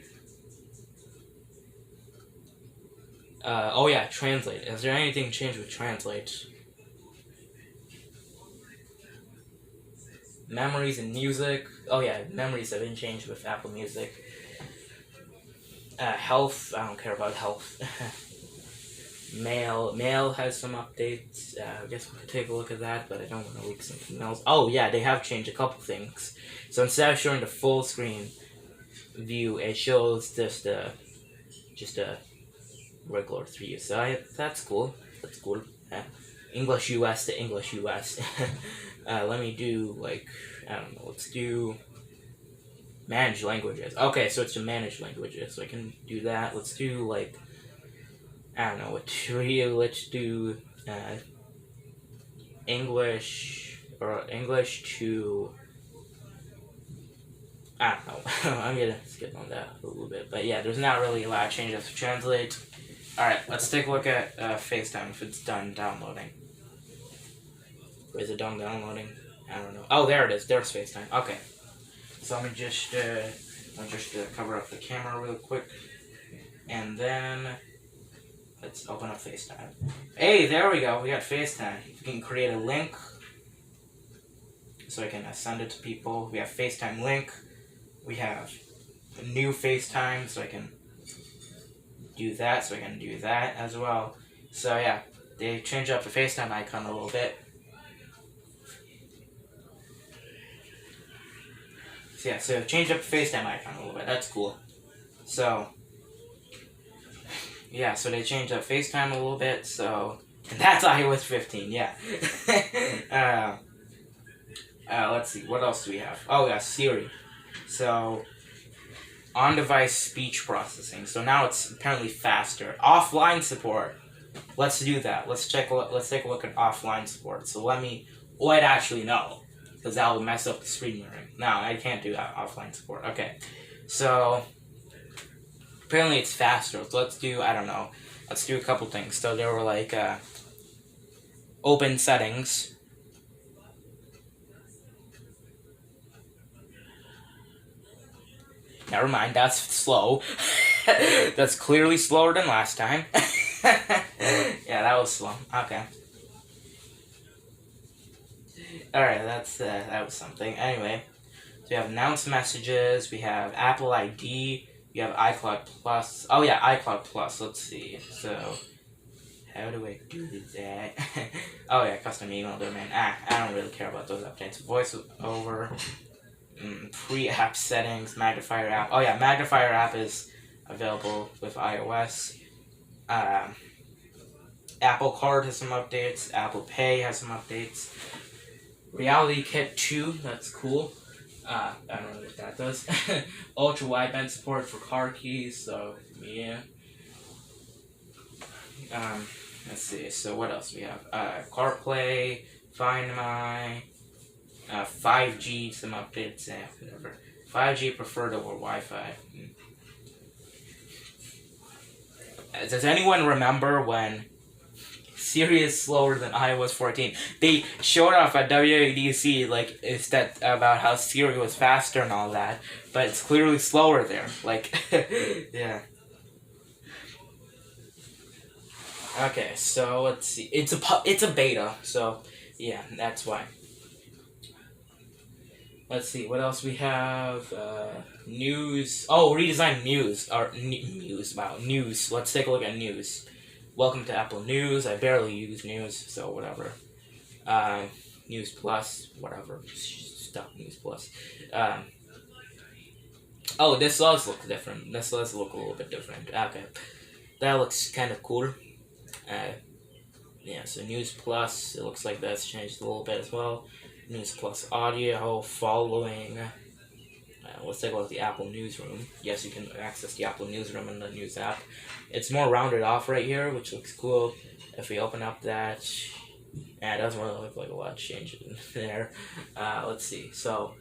Oh yeah, translate. Is there anything changed with translate? Memories and music. Oh yeah, memories have been changed with Apple Music. Health. I don't care about health. Mail has some updates. I guess we could take a look at that, but I don't want to leak something else. Oh yeah, they have changed a couple things. So instead of showing the full screen view, it shows just a regular 3U. So that's cool. That's cool. English US to English US. Let me do, like, I don't know, let's do manage languages. Okay, so it's to manage languages, so I can do that. Let's do, like, I don't know what to do. Let's do English to, I don't know. I'm gonna skip on that a little bit. But yeah, there's not really a lot of changes to translate. Alright, let's take a look at FaceTime if it's done downloading. Or is it done downloading? I don't know. Oh, there it is. There's FaceTime. Okay. So let me just cover up the camera real quick. And then let's open up FaceTime. Hey, there we go. We got FaceTime. We can create a link so I can send it to people. We have FaceTime link. We have a new FaceTime, so I can do that. So I can do that as well. So yeah, they changed up the FaceTime icon a little bit. So yeah, so change up the FaceTime icon a little bit. That's cool. So yeah, so they changed up FaceTime a little bit. So and that's iOS 15. Yeah. Let's see. What else do we have? Oh yeah, Siri. So on-device speech processing. So now it's apparently faster. Offline support. Let's do that. Let's take a look at offline support. So let actually know, because that will mess up the screen mirroring. No, I can't do that offline support. Okay, so apparently it's faster. So let's do a couple things. So there were like open settings. Never mind, that's slow. That's clearly slower than last time. Yeah, that was slow. Okay. Alright, that was something. Anyway, so we have announced messages, we have Apple ID, we have iCloud Plus. Oh yeah, iCloud Plus, let's see. So, how do I do that? Oh yeah, custom email domain. I don't really care about those updates. Voice over. Pre-app settings, magnifier app. Oh yeah, magnifier app is available with iOS. Apple Card has some updates. Apple Pay has some updates. Reality Kit 2, that's cool. I don't know what that does. Ultra wideband support for car keys, so yeah. Let's see, so what else we have? CarPlay, Find My, 5G, some updates, whatever. 5G preferred over Wi-Fi. Does anyone remember when Siri is slower than iOS 14? They showed off at WWDC, like, it's that about how Siri was faster and all that, but it's clearly slower there. Like, yeah. Okay, so let's see. It's a beta, so yeah, that's why. Let's see, what else we have? News. Oh, redesigned news. Or news. Wow, news. Let's take a look at news. Welcome to Apple News. I barely use news, so whatever. News Plus, whatever. Stop News Plus. Oh, this does look different. This does look a little bit different. Okay. That looks kind of cool. Yeah, so News Plus, it looks like that's changed a little bit as well. News Plus audio following. Let's take a look at the Apple Newsroom. Yes, you can access the Apple Newsroom in the News app. It's more rounded off right here, which looks cool. If we open up that, it doesn't really look like a lot changed in there. Let's see. So,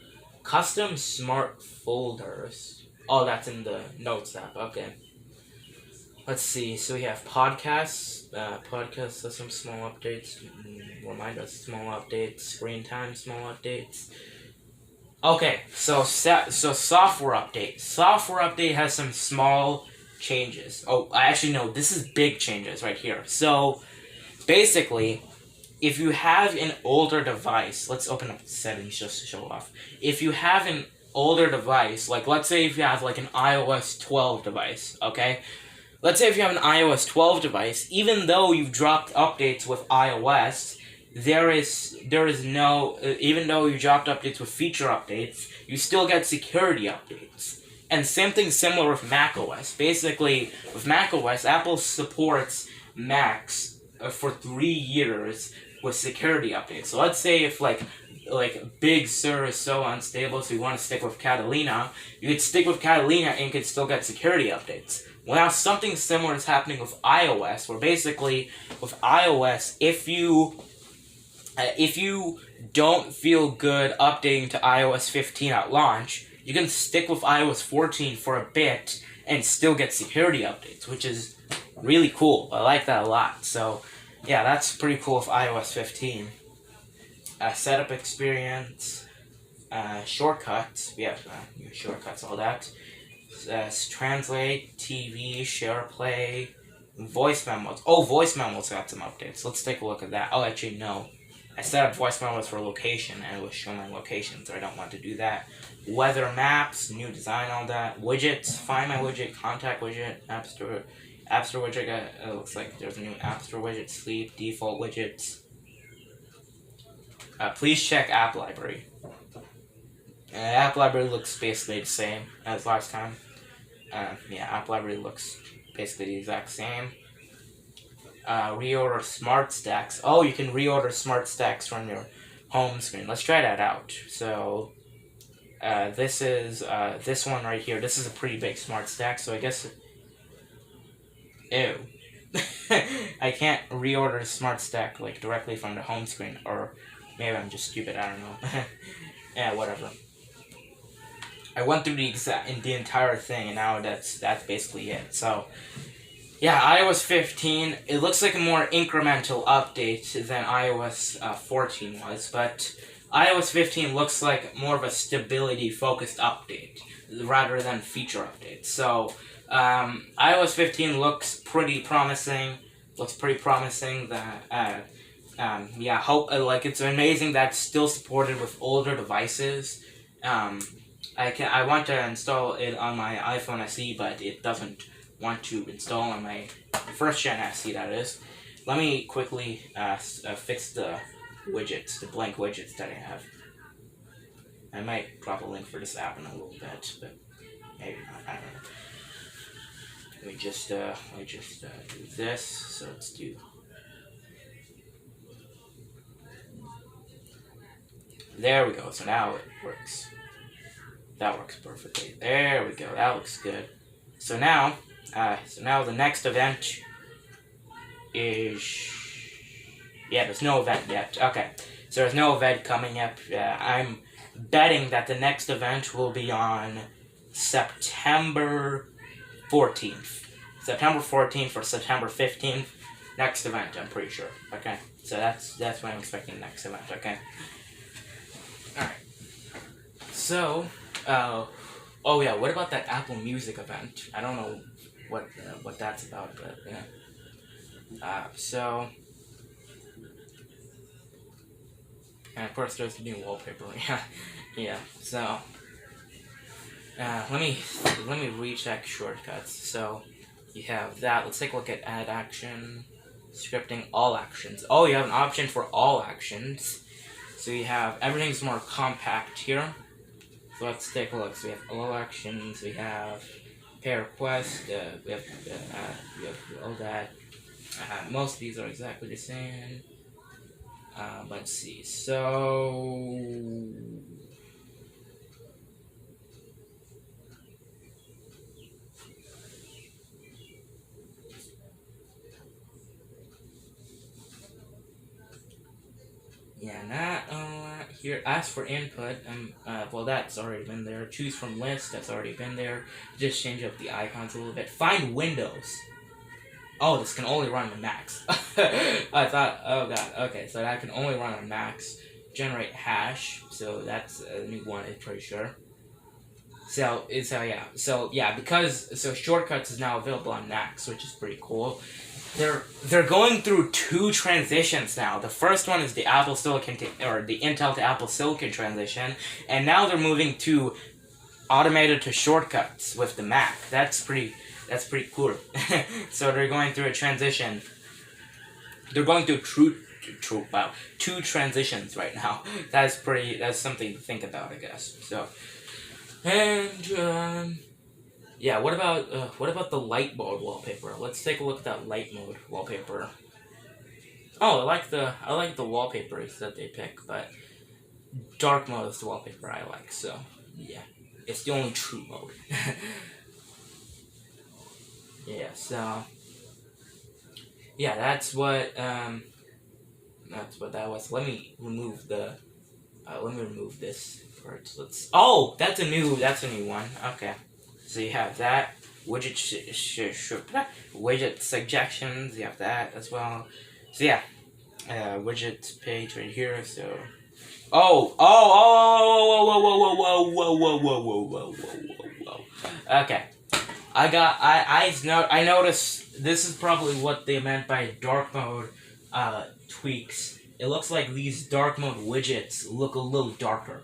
custom smart folders. Oh, that's in the Notes app. Okay. Let's see. So we have podcasts. Podcasts has some small updates. Remind us, small updates. Screen time, small updates. Okay, so software update. Software update has some small changes. Oh, actually no, this is big changes right here. So, basically, if you have an older device, let's open up the settings just to show off. If you have an older device, like let's say if you have like an iOS 12 device, okay? Let's say if you have an iOS 12 device, even though you've dropped updates with iOS, there is no, even though you dropped updates with feature updates, you still get security updates. And same thing similar with macOS. Basically, with macOS, Apple supports Macs for 3 years with security updates. So let's say if like Big Sur is so unstable, so you want to stick with Catalina, you could stick with Catalina and you could still get security updates. Well, now something similar is happening with iOS, where basically with iOS, if you don't feel good updating to iOS 15 at launch, you can stick with iOS 14 for a bit and still get security updates, which is really cool. I like that a lot. So, yeah, that's pretty cool with iOS 15. Setup experience, shortcuts. We have new shortcuts, all that. Translate, TV, share play, voice memos. Oh, voice memos got some updates. Let's take a look at that. Oh, actually, no. I set up voice memos for location, and it was showing my location, so I don't want to do that. Weather maps, new design, all that. Widgets, Find My widget, Contact widget, App Store widget. It looks like there's a new App Store widget, Sleep, default widgets. Please check App Library. App Library looks basically the same as last time. Yeah, App Library looks basically the exact same. Reorder smart stacks. Oh, you can reorder smart stacks from your home screen. Let's try that out. So, this is this one right here. This is a pretty big smart stack, so I guess. Ew. I can't reorder smart stack like directly from the home screen, or maybe I'm just stupid. I don't know. Yeah, whatever. I went through the entire thing, and now that's basically it. So, yeah, iOS 15. It looks like a more incremental update than iOS 14 was, but iOS 15 looks like more of a stability-focused update rather than feature update. So, iOS 15 looks pretty promising. That yeah, like it's amazing that's still supported with older devices. I want to install it on my iPhone SE, but it doesn't want to install on my first gen SE. That is. Let me quickly fix the widgets, the blank widgets that I have. I might drop a link for this app in a little bit, but maybe not. I don't know. Let me just do this. So let's do. There we go. So now it works. That works perfectly. There we go. That looks good. So now the next event is. Yeah, there's no event yet. Okay, so there's no event coming up. I'm betting that the next event will be on September 14th. September 14th or September 15th. Next event, I'm pretty sure. Okay, so that's what I'm expecting next event. Okay. All right. So, oh yeah, what about that Apple Music event? I don't know what that's about, but yeah. So, and of course there's the new wallpaper. Yeah, yeah. So, let me recheck shortcuts. So, you have that. Let's take a look at add action, scripting all actions. Oh, you have an option for all actions. So you have everything's more compact here. So let's take a look. So we have all actions. We have pay request. We have all that. Most of these are exactly the same. Let's see. So yeah, not here. Ask for input. Well, that's already been there. Choose from list. That's already been there. Just change up the icons a little bit. Find Windows. Oh, this can only run on Macs. I thought, oh god, okay, so that can only run on Macs. Generate hash, so that's a new one, I'm pretty sure. So because shortcuts is now available on Macs, which is pretty cool. They're going through two transitions now. The first one is the Apple Silicon or the Intel to Apple Silicon transition, and now they're moving to automated to shortcuts with the Mac. That's pretty cool. So they're going through a transition. They're going through two transitions right now. That's something to think about, I guess. So, and yeah, what about the light mode wallpaper? Let's take a look at that light mode wallpaper. Oh, I like the wallpapers that they pick, but dark mode is the wallpaper I like. So yeah, it's the only true mode. Yeah, so yeah, that's what that was. Let me remove this part. Oh, that's a new one. Okay, so you have that widget widget suggestions. You have that as well. So yeah, widget page right here. So whoa. Okay. I noticed this is probably what they meant by dark mode tweaks. It looks like these dark mode widgets look a little darker.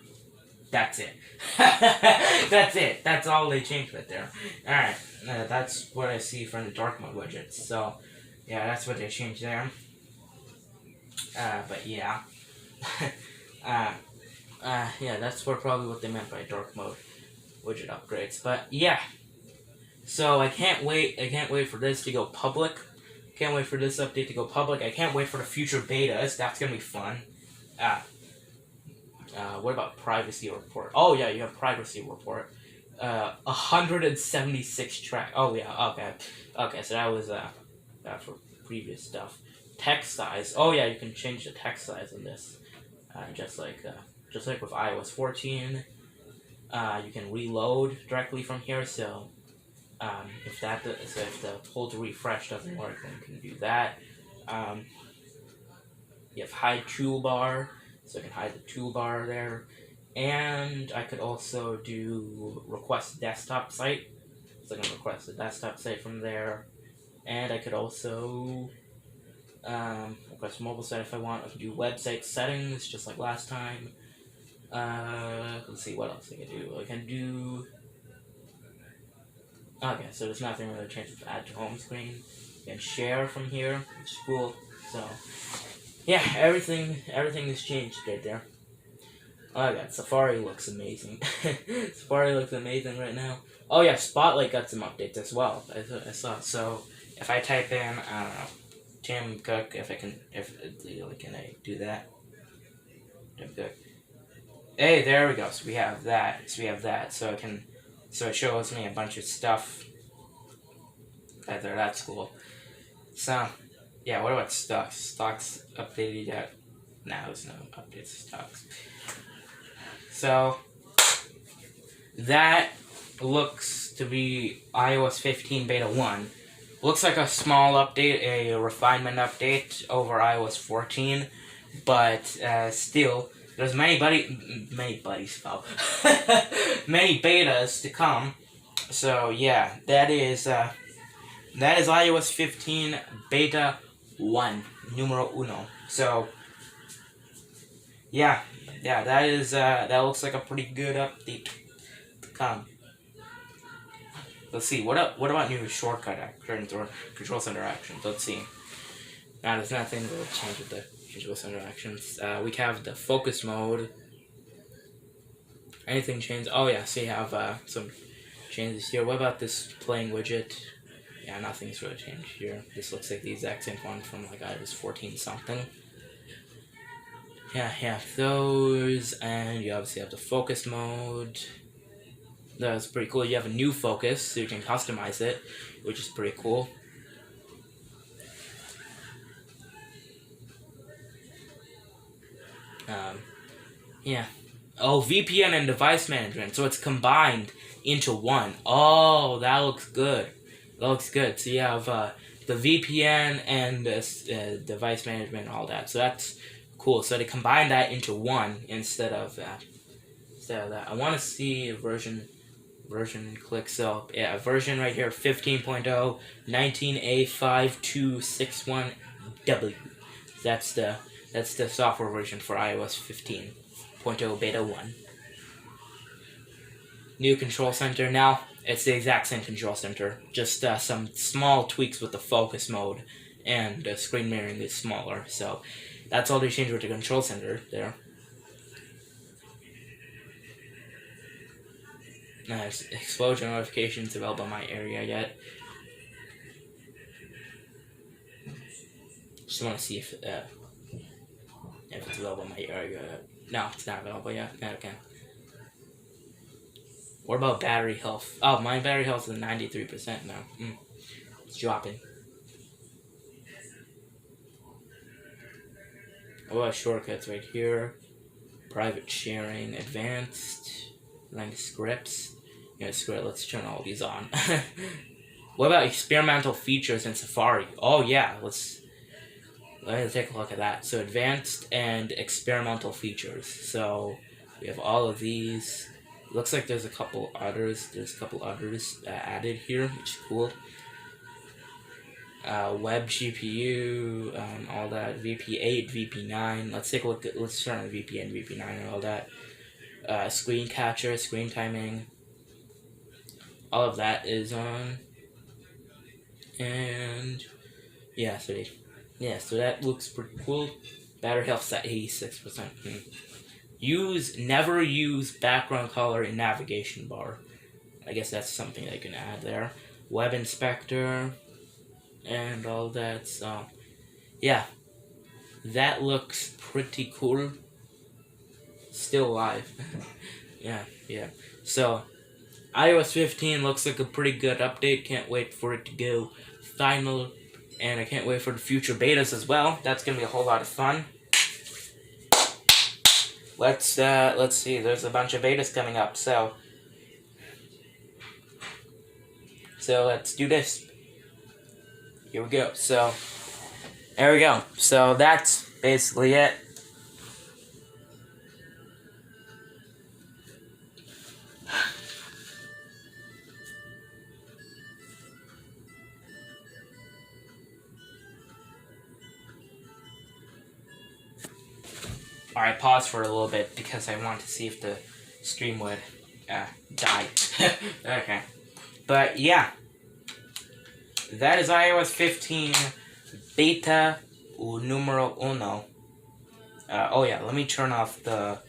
That's it. That's it. That's all they changed right there. Alright, that's what I see from the dark mode widgets. So, yeah, that's what they changed there. But yeah. Yeah, that's probably what they meant by dark mode widget upgrades. But yeah, so I can't wait. I can't wait for this to go public. Can't wait for this update to go public. I can't wait for the future betas. That's gonna be fun. Uh, what about privacy report? Oh yeah, you have privacy report. 176 track. Oh yeah, okay, okay. So that was for previous stuff. Text size. Oh yeah, you can change the text size in this. Just like with iOS 14. You can reload directly from here. So if the pull to refresh doesn't work, then you can do that. You have hide toolbar, so I can hide the toolbar there. And I could also do request desktop site, so I can request a desktop site from there. And I could also request mobile site if I want. I can do website settings, just like last time. Let's see what else I can do. I can do. Okay, so there's nothing really changed to add to home screen. You can share from here, which is cool. So yeah, everything has changed right there. Oh yeah, Safari looks amazing. Safari looks amazing right now. Oh yeah, Spotlight got some updates as well. I saw. So if I type in, I don't know, Tim Cook, can I do that? Tim Cook. Hey, there we go. So we have that. So it shows me a bunch of stuff. Right there. That's cool. So yeah, what about stocks? Stocks updated yet? No, there's no updates to stocks. So that looks to be iOS 15 Beta 1. Looks like a small update, a refinement update over iOS 14, but still, there's many betas to come. So yeah, that is iOS 15 Beta 1, numero uno. So yeah, that looks like a pretty good update to come. Let's see, what about new shortcut actions or control center actions? Let's see. There's nothing to change with the control center actions. We have the focus mode. Anything change? Oh yeah, so you have some changes here. What about this playing widget? Yeah, nothing's really changed here. This looks like the exact same one from like iOS 14 something. Yeah, you have those, and you obviously have the focus mode. That's pretty cool. You have a new focus, so you can customize it, which is pretty cool. Yeah. Oh, VPN and device management. So it's combined into one. Oh, that looks good. That looks good. So you have the VPN and device management and all that. So that's cool. So they combine that into one instead of that. I want to see version click. So yeah, version right here 15.0 19A5261W. That's the software version for iOS 15.0 Beta 1. New control center. Now it's the exact same control center, just some small tweaks with the focus mode, and the screen mirroring is smaller. So that's all they changed with the control center there. Nice. Exposure notifications available in my area yet. Just want to see if it's available in my area. No, it's not available yet. Okay. What about battery health? Oh, my battery health is 93% now. It's dropping. What about shortcuts right here? Private sharing, advanced, line scripts. Yeah, screw it, let's turn all these on. What about experimental features in Safari? Oh yeah, let's take a look at that. So advanced and experimental features. So we have all of these. Looks like there's a couple others. Added here, which is cool. Web GPU, all that. VP8, VP9. Let's take a look. Let's turn on VP and VP9 and all that. Screen capture, screen timing. All of that is on. And yeah, so that looks pretty cool. Battery health's at 86%. Never use background color in navigation bar. I guess that's something I can add there. Web inspector and all that. So yeah, that looks pretty cool. Still live. yeah. So iOS 15 looks like a pretty good update. Can't wait for it to go final, and I can't wait for the future betas as well. That's gonna be a whole lot of fun. Let's see. There's a bunch of betas coming up, so let's do this. Here we go. So there we go. So that's basically it. Alright, pause for a little bit because I want to see if the stream would die. Okay. But yeah. That is iOS 15 beta numero uno. Oh yeah, let me turn off the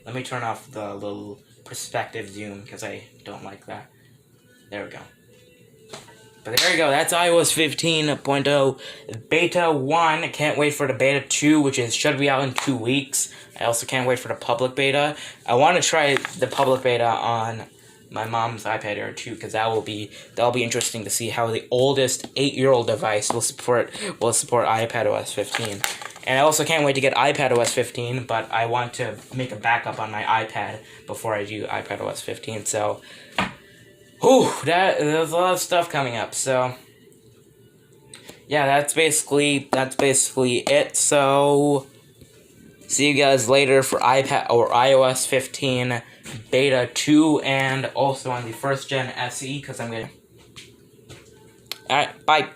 little perspective zoom because I don't like that. There we go. But there you go, that's iOS 15.0 Beta 1. I can't wait for the Beta 2, which should be out in 2 weeks. I also can't wait for the public beta. I want to try the public beta on my mom's iPad Air 2, because that'll be interesting to see how the oldest 8-year-old device will support iPadOS 15. And I also can't wait to get iPadOS 15, but I want to make a backup on my iPad before I do iPadOS 15, so there's a lot of stuff coming up. So yeah, that's basically it. So see you guys later for iOS 15 Beta 2, and also on the first gen SE, because I'm gonna. Alright, bye.